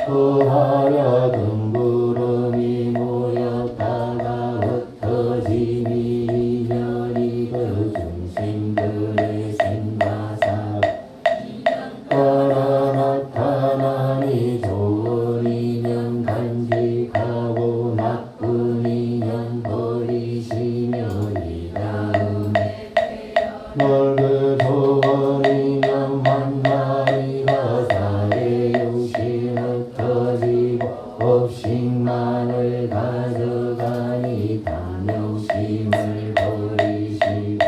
그 하얗은 구름이 모였다가 흩어지니 인연이 그 중심들의 생사사 따라 나타나니 좋은 인연 간직하고 나쁜 인연 버리시며 이 다음에 넓게 좋은 인연 만나리가 사대 육신 흩어지고 업식만을 가져가니 탐욕심을 버리시고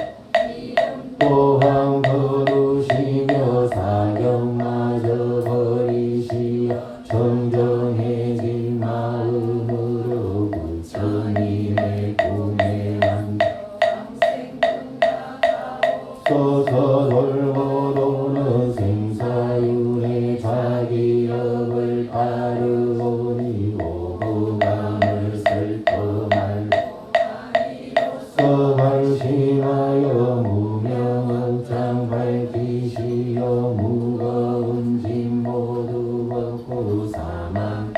또한 거두시며 사경마저 버리시어 정정해진 마음으로 부처님의 꿈에 완 서서 돌고 도는 생사윤회 자기 역을 따르오니 오고감을 슬퍼 말고 서발심하여 무명업장 밝히시어 무거운 짐 모두 벗고 사망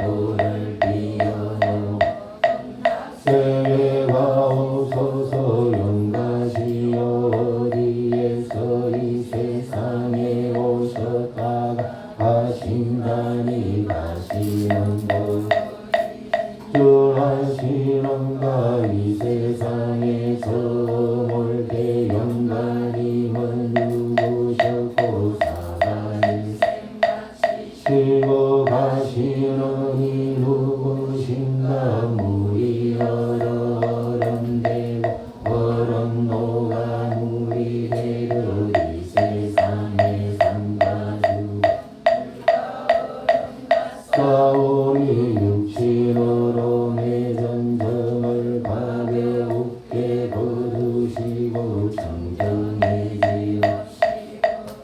몸이 육신으로 내전정을 가벼우게 거두시고 청정해지어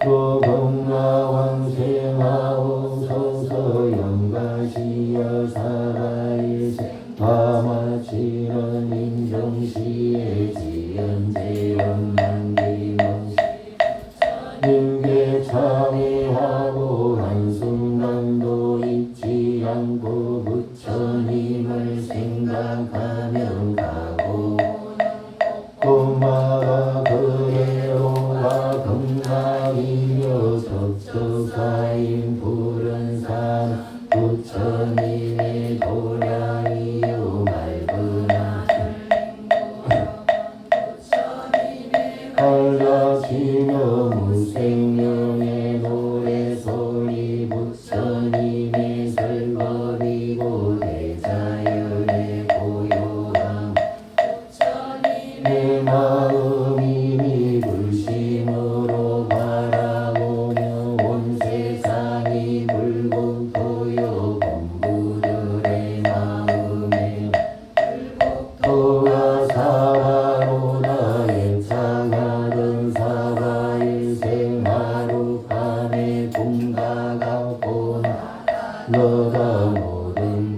또 건강왕생하옵소서. 영가시여 살아일세 다마치는 인정시에 지연재원만기문 능계 참회하고 한순간도 잊지 않고 부처님을 생각하며 가고 고마가 그대로가 극락이며 적적사인 푸른 산 부처님의 도량이요 맑은 갈라지며 무생명의 노래소리 부처님의 설거리고 대자연의 고요함 내 마음이 불심으로 바라보며 온 세상이 불국토요 본부들의 마음에 도가 사바로다 예창하던 사바일생 하루밤에 공가가 보나 너다 모든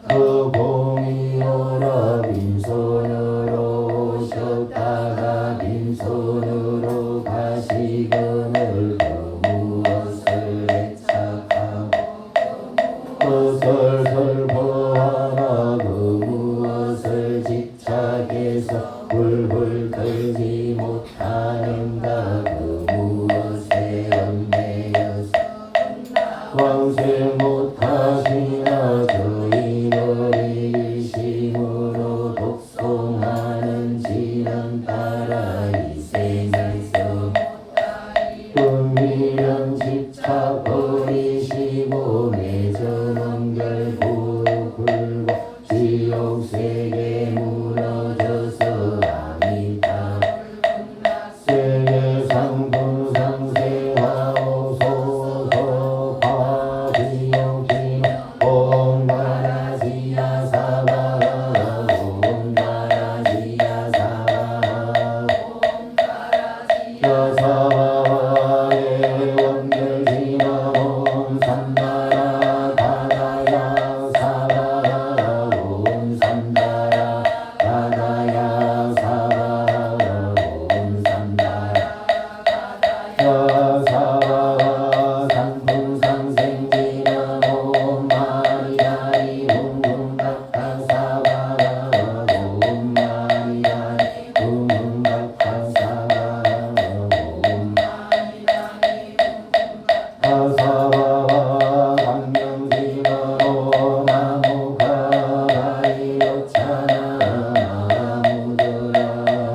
그 공이 오라 빈손으로 오셨다가 빈손으로 가시거늘 그 무엇을 애착하고 설설 보아라 그 무엇을 집착해서 훌훌 떨지 못하는가 그 무엇에 얽매여서 왕생 못하시나 저희들이 일심으로 독송하는 지는 따라 이 생에서 은미련 집착 버리시고 내전원결 불고 지옥세계 무너져서 아미타 세계상분상생하옵소서. 과지옥진 옴가라지야 사바 옴가라지야 사바 여사바의 원결지나 옴삼다라 바다야 사바 옴삼다라 바다야 사바 옴삼다라 여사바 산풍상생지나 옴마리아리 웅웅각한 사바 옴마리아리 웅웅각한 사바 아사바와 강명지마로 나무가라이오차나 나무들아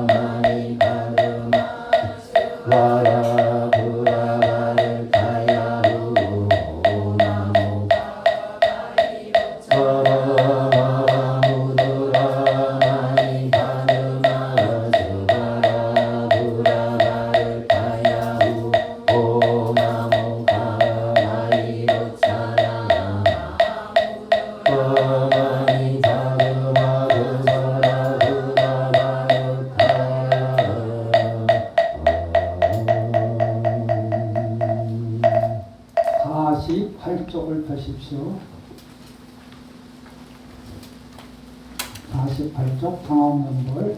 많이 가르마 와라 부라바를 타야루 나무 나무들아 많이 가르마 저가라 부라바를 타야루 나무 가만히 자그마 그서라 그라바를 타야 48쪽을 펴십시오. 48쪽 당황연불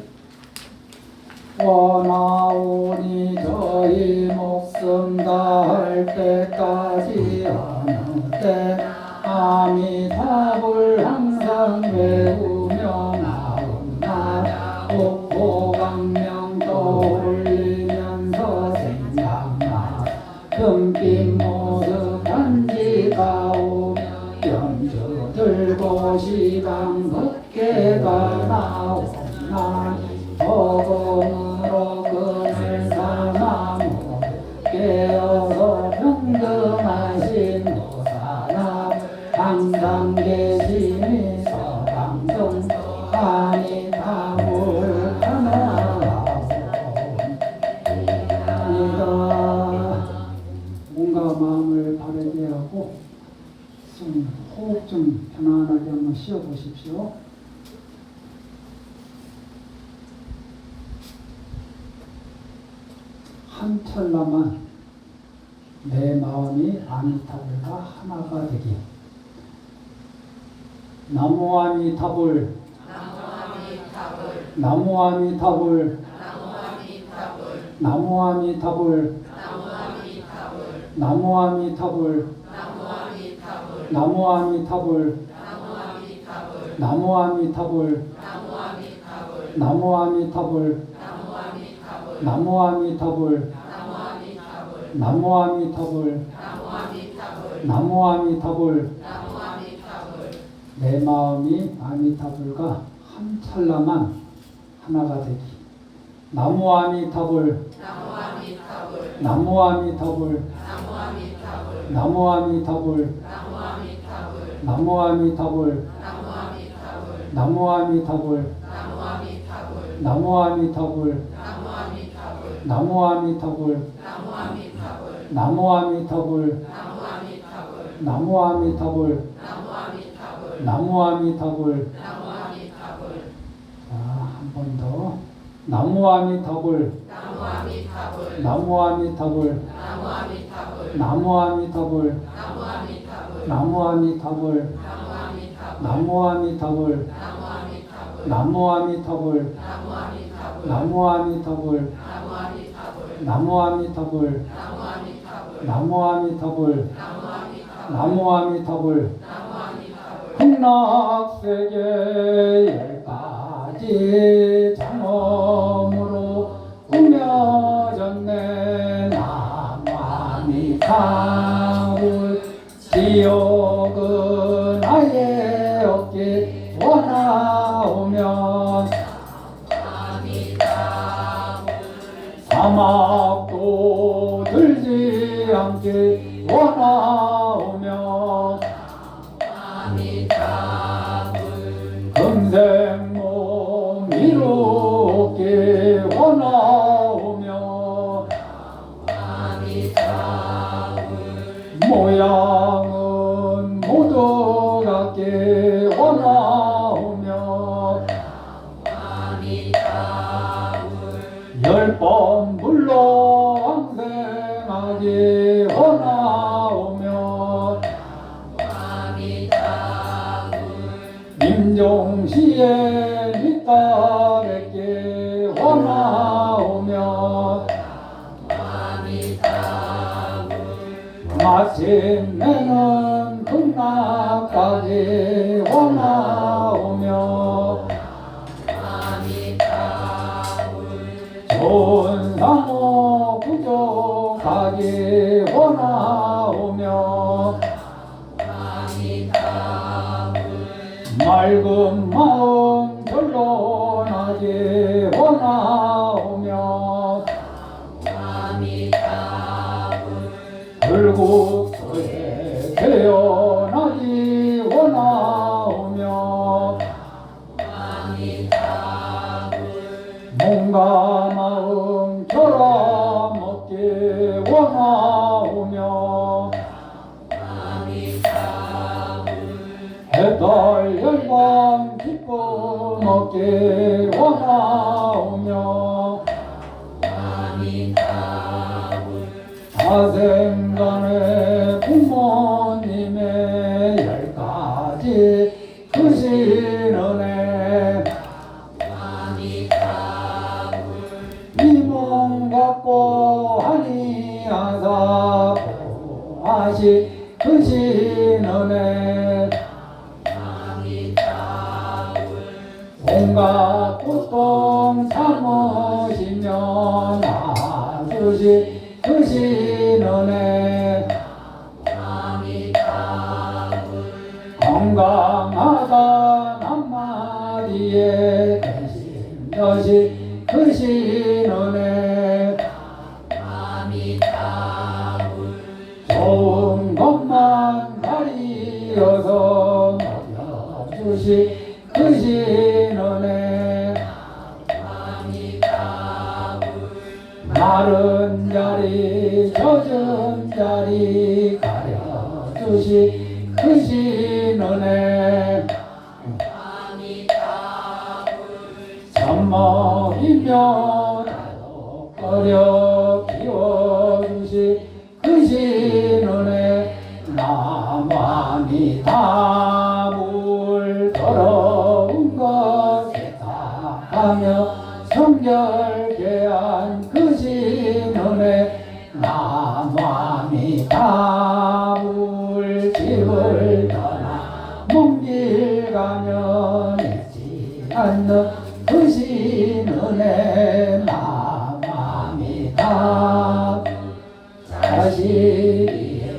원하오니 저희 목숨 다할 때까지 어느 때 아미타불 항상 외우며 나온나 옥보강명 떠올리면서 생각나 금빛 모습 간지가 오며 연주 들고 시방 법계가 나오나 어금으로 금을 삼아 깨어서 평등하신 노사나 항상 계시니 서방동 아니 다물 하나옵니다. 몸과 마음을 바르게 하고 좀 호흡 좀 편안하게 한번 쉬어 보십시오. 한 찰나만 내 마음이 아미타불과 하나가 되기. 나무 아미타불, 나무 아미타불, 나무 아미타불, 나무 아미타불, 나무 아미타불, 나무 아미타불, 나무 아미타불, 나무 아미타불, 나무 아미타불, 나무 아미타불. 내 마음이 아미타불과 한 찰나만 하나가 되기. 나무 아미타불, 나무 아미타불, 나무 아미타불, 나무 아미타불, 나무 아미타불, 나무 아미타불, 나무 아미타불, 나무 아미타불, 나무 아미타불, 나무 아미타불. 자, 한 번 더. 나무 아미타불, 나무 아미타불, 나무 아미타불, 나무 아미타불, 나무 아미타불, 나무 아미타불, 나무 아미타불, 나무 아미타불, 나무 아미타불, 나무 아미타불. 극락세계 10가지 장엄으로 꾸며졌네. 나무 아미타불. 지옥은 아예 없기 원하오면 사막도 들지 않기 원하오며 금생몸 이루기 원하오며 모양은 모두 같기 원하오며 10번 불러 왕생하기 원하오며 임종시에 잇따르기 원하오며 마침내는 극락까지 원하오며 좋은 상호 부족하기 원하오며 맑은 마음 결론하기 원하오며 불국토에 태어나기 원하오며 몸과 마음 결합 먹기 원하오며 해달 열방 기쁨 얻기 원하오며 사생간의 부모님의 10가지 크신 은혜 이 몸 갖고 하니하사 보하시 크신 은혜 온갖 고통 참으시며 나주시 크신 은혜 건강하다 한마디에 대신 것이 크신 은혜 좋은 것만 가리어서 먹여주시 크신 은혜 마른 자리 젖은 자리 가려주시 크신 하며 어려 키워주시 그 신은혜 나만이 답을 더러운 것에 답하며 성결케 한 그 신은혜 나만이 답을 집을 떠나 먼 길 가면 잊지 않는 그 신은혜 나만이 답 자식이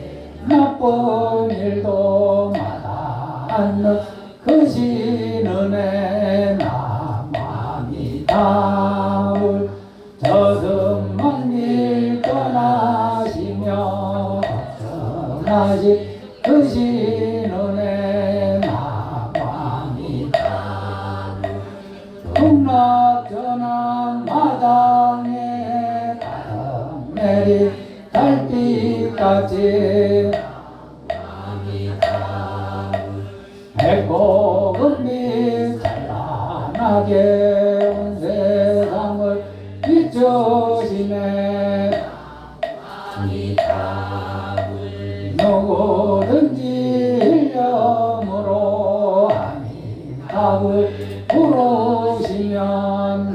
나쁜 일도 마다 않는 그 신은혜 나만이 답을 저승만 길 떠나시며 걱정하시 그 신은혜 나만이 답을 풍락전한 마당에 가득 내리 달빛같이 밝고 금빛 찬란하게 온 세상을 비추시네 누구든지 일념으로 아미답을 부르시면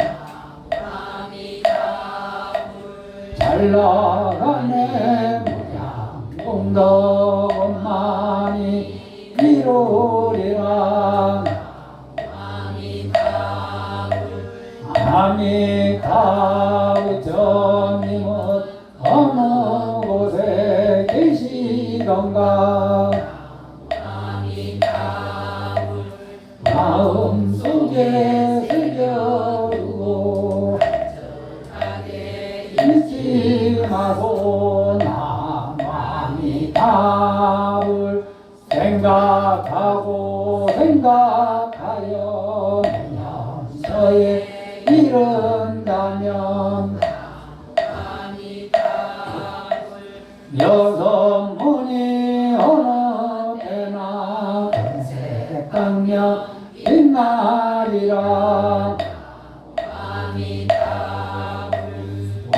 잘 나가네 무량功德많이 이루리라 아미타불 주님은 어느 곳에 계시던가 마음속에 새겨두고 잊지 마고 나만이 답을 생각하고 생각하여 내년서에 이른다면 여성문이 어느 때나 금색강력 빛나리라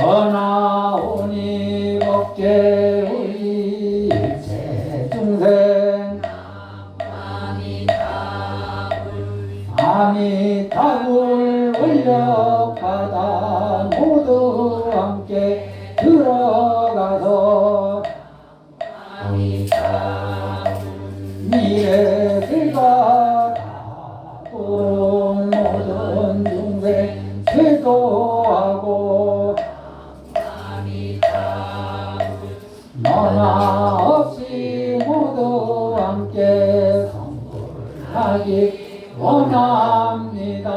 원하오니 법계 우리 일체 중생 아미타불 권력받아 모두 함께 들어가서 미래들과 다도록 모든 중생 제도하고 너나 없이 모두 함께 성불하기 원합니다.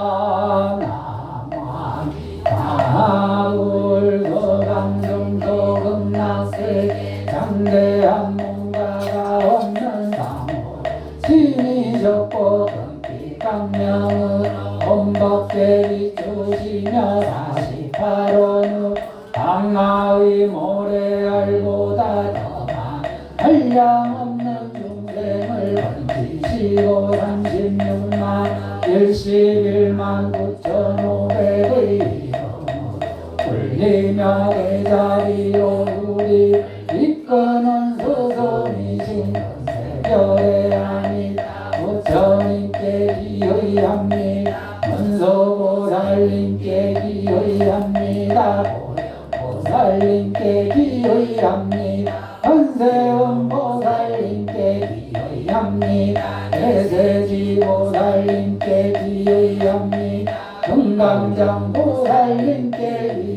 나만이 다울 서강정도 금락세 장대한 뭔가가 없는 사모 신이셨고 금빛 강명은 엄박대 비추시며 48원의 강나의 모래알보다 더한 한량없는 중생을 건지시고 36만 11만 9,500의 이름을 불리며 그 자리로 우리 이끄는 스승이신 권세별의 아니다 부처님께 기의합니다. 문서보살님께 기의합니다. 보살님께 기의합니다. 관세음보살님께 기의합니다. 대세지보살님께 기의합니다. 금강장보살님께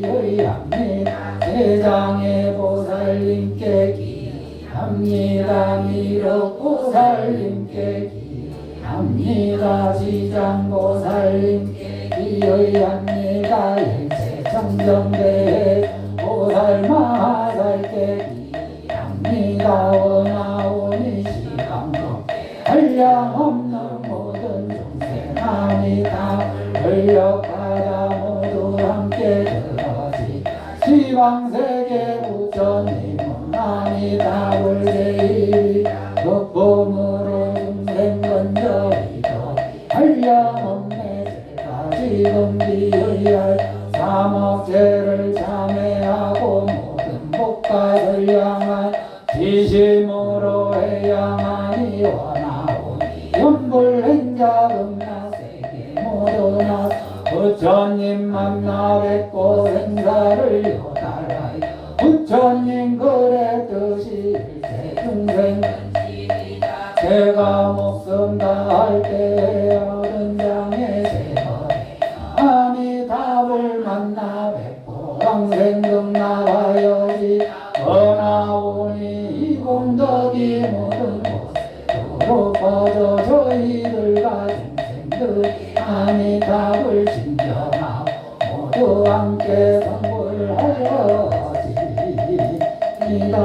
기의합니다. 대장애보살님께 기의합니다. 미륵보살님께 기의합니다. 지장보살님께 기의합니다. 일체청정대해 보살마살께 기의합니다. 원하오니 시강도 한량없는 모든 중생 아니다. 권력하자 모두 함께 들어지 시방세계 부처님은 아니다. 불세이 법범으로 중생 건져이도 한량없네 제가 지금 비의할 사막제를 참회하고 모든 복과를 향한 지심으로 해야만이 원하오니 연불행자금나세계 모두나 부처님 만나 뵙고 행사를 요달하여 부처님 그래 뜻이 일체 중생 제가 목숨 다할 때 어른장에 세번에 아미답을 만나 뵙고 왕생금 나가야지 원하오니 이 공덕이 모든 곳으로 퍼져 저희들과 중생들이 아미답을 진정하고 모두 함께 성불하여지이다.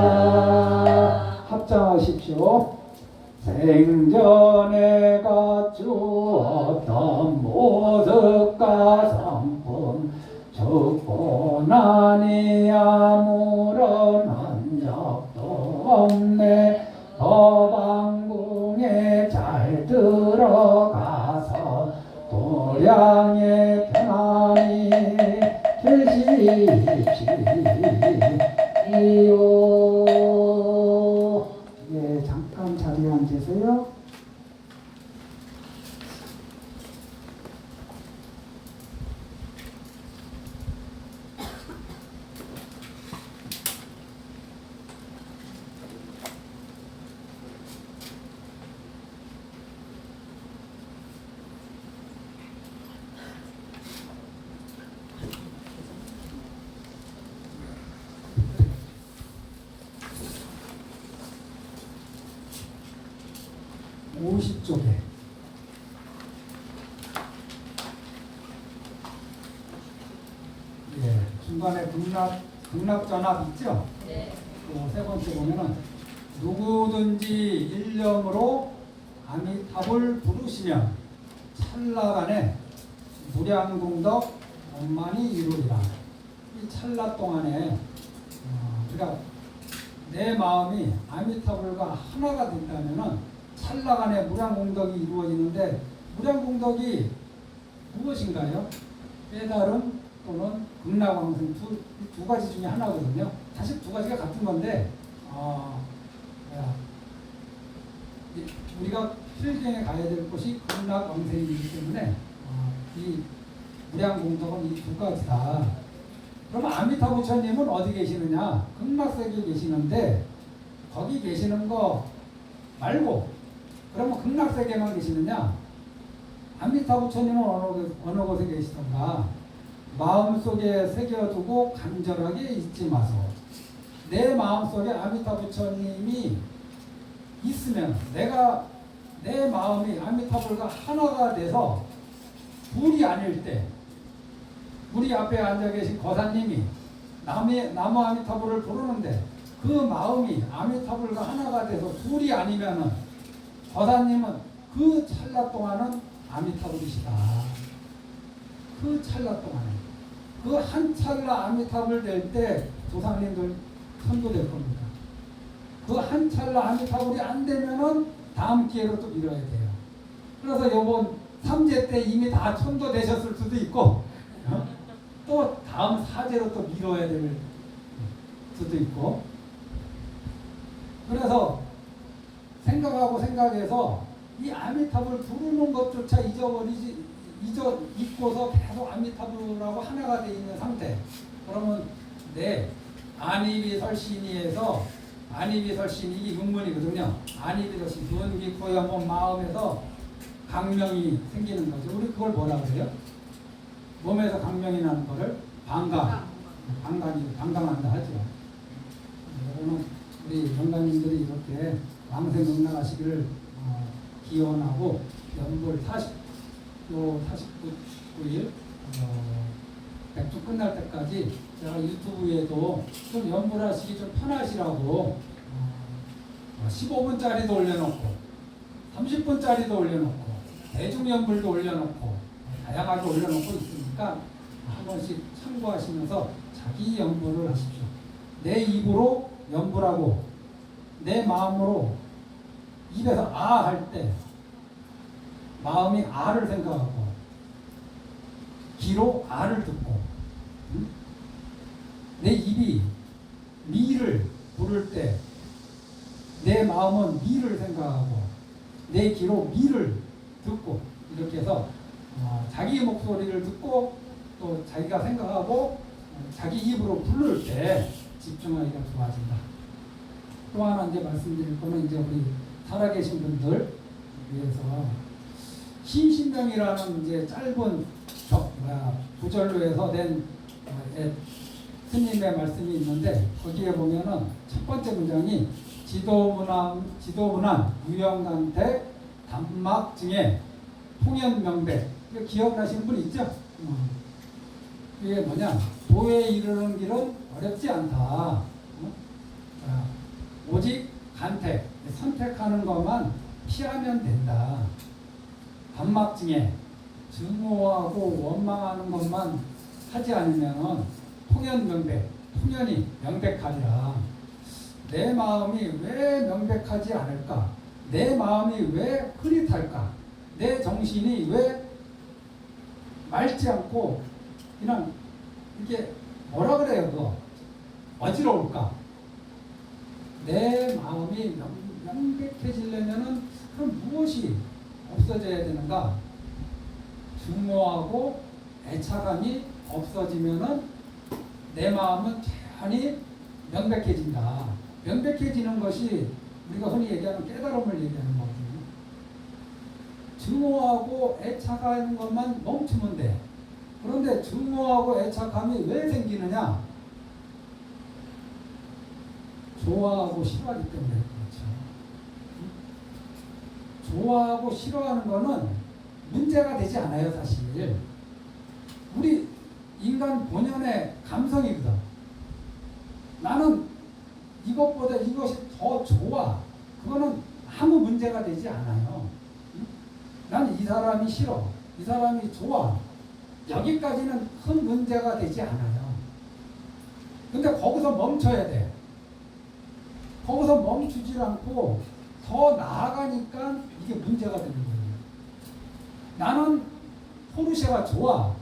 합장하십시오. 생전에 갖추었던 모습과 성품 죽고 나니 아무런 흔적도 없네. 법왕궁에 잘 들어가서 도량에 편안히 계십시오. 예, 잠깐 자리에 앉으세요. (50쪽에) 예, 중간에 극락전압 있죠? 네. 세 번째 보면은 누구든지 일념으로 아미타불 부르시면 찰나간에 무량공덕 원만히 이루리라. 이 찰나 동안에 그러니까 내 마음이 아미타불과 하나가 된다면은 찰나간에 무량공덕이 이루어지는데 무량공덕이 무엇인가요? 깨달음 또는 극락왕생 두 가지 중에 하나거든요. 사실 두 가지가 같은 건데 우리가 필경에 가야 될 곳이 극락왕생이기 때문에 이 무량공덕은 이 두 가지다. 그럼 아미타 부처님은 어디 계시느냐? 극락세계에 계시는데 거기 계시는 거 말고 그러면 극락세계만 계시느냐? 아미타 부처님은 어느 곳에 계시던가? 마음속에 새겨두고 간절하게 잊지 마소. 내 마음속에 아미타 부처님이 있으면 내 마음이 아미타불과 하나가 돼서 둘이 아닐 때 우리 앞에 앉아 계신 거사님이 나무 아미타불을 부르는데 그 마음이 아미타불과 하나가 돼서 둘이 아니면은 거사님은 그 찰나 동안은 아미타불이시다. 그 찰나 동안에 그 한 찰나 아미타불 될 때 조상님들 천도될 겁니다. 그 한 찰나 아미타불이 안 되면은 다음 기회로 또 미뤄야 돼요. 그래서 요번 3제 때 이미 다 천도되셨을 수도 있고 또 다음 4제로 또 미뤄야 될 수도 있고 그래서 생각해서 이 아미타불 부르는 것조차 잊고서 계속 아미타불하고 하나가 되어 있는 상태. 그러면 내 안이비설신이에서 안이비설신이 이게 육문이거든요. 안이비설신 눈, 귀, 코, 연, 몸, 마음에서 강명이 생기는 거죠. 우리 그걸 뭐라 그래요? 몸에서 강명이 나는 거를 방광한다 하죠. 그러면 우리 영감님들이 이렇게 왕생응락하시기를 기원하고 연불 49일 백주 끝날 때까지 제가 유튜브에도 좀 연불하시기 좀 편하시라고 15분짜리도 올려놓고 30분짜리도 올려놓고 대중연불도 올려놓고 다양하게 올려놓고 있으니까 한 번씩 참고하시면서 자기 연불을 하십시오. 내 입으로 연불하고 내 마음으로 입에서 아 할 때 마음이 아를 생각하고 귀로 아를 듣고 내 입이 미를 부를 때 내 마음은 미를 생각하고 내 귀로 미를 듣고 이렇게 해서 자기 목소리를 듣고 또 자기가 생각하고 자기 입으로 부를 때 집중하기가 좋아진다. 또 하나 이제 말씀드릴 거는 이제 우리 살아계신 분들 위해서 신신명이라는 이제 짧은 구절로 해서 된 스님의 말씀이 있는데 거기에 보면은 첫 번째 문장이 지도문안 유영강태 단막증에 통연명백. 이거 기억나시는 분 있죠? 이게 뭐냐? 도에 이르는 길은 어렵지 않다. 오직 간택, 선택하는 것만 피하면 된다. 단막증에 증오하고 원망하는 것만 하지 않으면 통연명백, 통연이 명백하리라. 내 마음이 왜 명백하지 않을까? 내 마음이 왜 흐릿할까? 내 정신이 왜 맑지 않고 그냥 이게 뭐라 그래요? 그거 어지러울까? 내 마음이 명백해지려면은 그럼 무엇이 없어져야 되는가? 증오하고 애착감이 없어지면은 내 마음은 대단히 명백해진다. 명백해지는 것이 우리가 흔히 얘기하는 깨달음을 얘기하는 거거든요. 증오하고 애착하는 것만 멈추면 돼. 그런데 증오하고 애착함이 왜 생기느냐? 좋아하고 싫어하기 때문에 그렇죠. 좋아하고 싫어하는 거는 문제가 되지 않아요, 사실. 우리 인간 본연의 감성이거든. 나는 이것보다 이것이 더 좋아. 그거는 아무 문제가 되지 않아요. 나는 이 사람이 싫어. 이 사람이 좋아. 여기까지는 큰 문제가 되지 않아요. 근데 거기서 멈춰야 돼. 거기서 멈추지 않고 더 나아가니까 이게 문제가 되는 거예요. 나는 포르쉐가 좋아.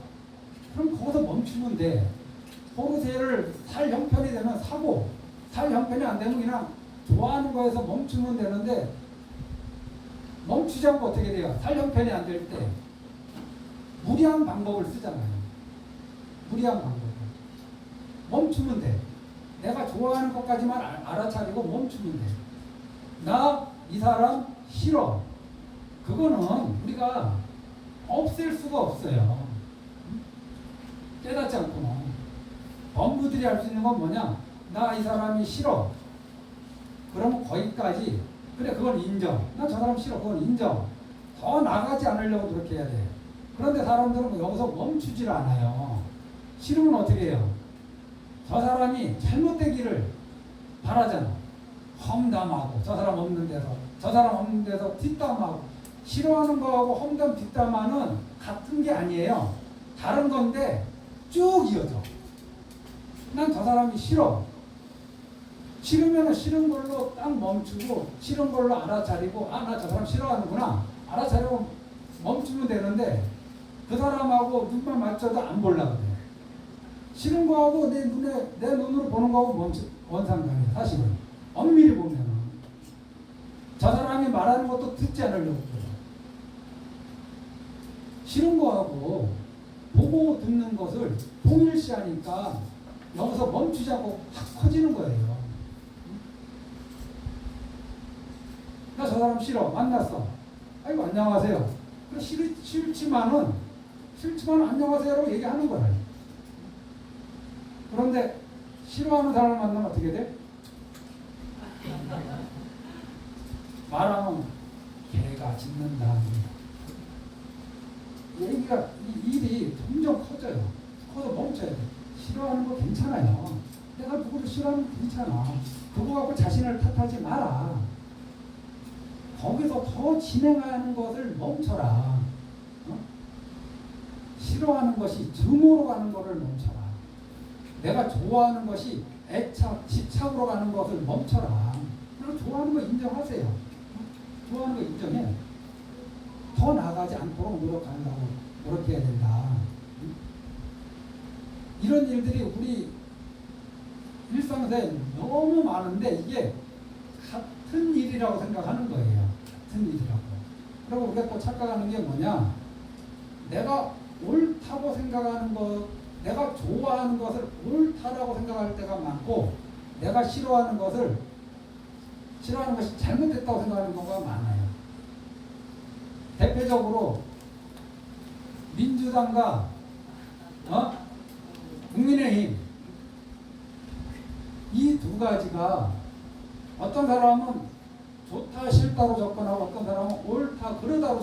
그럼 거기서 멈추면 돼. 포르쉐를 살 형편이 되면 사고, 살 형편이 안 되면 그냥 좋아하는 거에서 멈추면 되는데, 멈추지 않고 어떻게 돼요? 살 형편이 안 될 때 무리한 방법을 쓰잖아요. 무리한 방법을. 멈추면 돼. 내가 좋아하는 것까지만 알아차리고 멈추면 돼. 나 이 사람 싫어. 그거는 우리가 없앨 수가 없어요. 깨닫지 않구나. 범부들이 할 수 있는 건 뭐냐? 나 이 사람이 싫어. 그러면 거기까지. 그래, 그건 인정. 나 저 사람 싫어. 그건 인정. 더 나가지 않으려고 노력해야 돼. 그런데 사람들은 여기서 멈추질 않아요. 싫으면 어떻게 해요? 저 사람이 잘못되기를 바라잖아. 험담하고, 저 사람 없는 데서, 저 사람 없는 데서 뒷담하고. 싫어하는 거하고 험담 뒷담화는 같은 게 아니에요. 다른 건데 쭉 이어져. 난 저 사람이 싫어. 싫으면 싫은 걸로 딱 멈추고, 싫은 걸로 알아차리고, 아, 나 저 사람 싫어하는구나. 알아차리고 멈추면 되는데, 그 사람하고 눈만 맞춰도 안 보려고 그래. 싫은 거하고 내 눈으로 보는 거하고 원상관이야, 사실은. 엄밀히 보면은. 저 사람이 말하는 것도 듣지 않으려고 그래. 싫은 거하고 보고 듣는 것을 동일시하니까 여기서 멈추지 않고 확 커지는 거예요. 나 저 사람 싫어. 만났어. 아이고, 안녕하세요. 싫지만은 안녕하세요라고 얘기하는 거예요. 그런데 싫어하는 사람을 만나면 어떻게 돼? 말하면 개가 짖는다. 얘기가, 일이 점점 커져요. 커서 멈춰야 돼. 싫어하는 거 괜찮아요. 내가 누구를 싫어하는 거 괜찮아. 그거 갖고 자신을 탓하지 마라. 거기서 더 진행하는 것을 멈춰라. 싫어하는 것이 증오로 가는 것을 멈춰라. 내가 좋아하는 것이 애착, 집착으로 가는 것을 멈춰라. 그럼 좋아하는 거 인정하세요. 좋아하는 거 인정해. 더 나가지 않도록 노력해야 된다. 이런 일들이 우리 일상생활에 너무 많은데 이게 같은 일이라고 생각하는 거예요. 같은 일이라고. 그리고 우리가 또 착각하는 게 뭐냐? 내가 옳다고 생각하는 것, 내가 좋아하는 것을 옳다라고 생각할 때가 많고, 내가 싫어하는 것이 잘못됐다고 생각하는 경우가 많아요. 대표적으로 민주당과 국민의힘 이 두 가지가 어떤 사람은 좋다 싫다로 접근하고 어떤 사람은 옳다 그러다로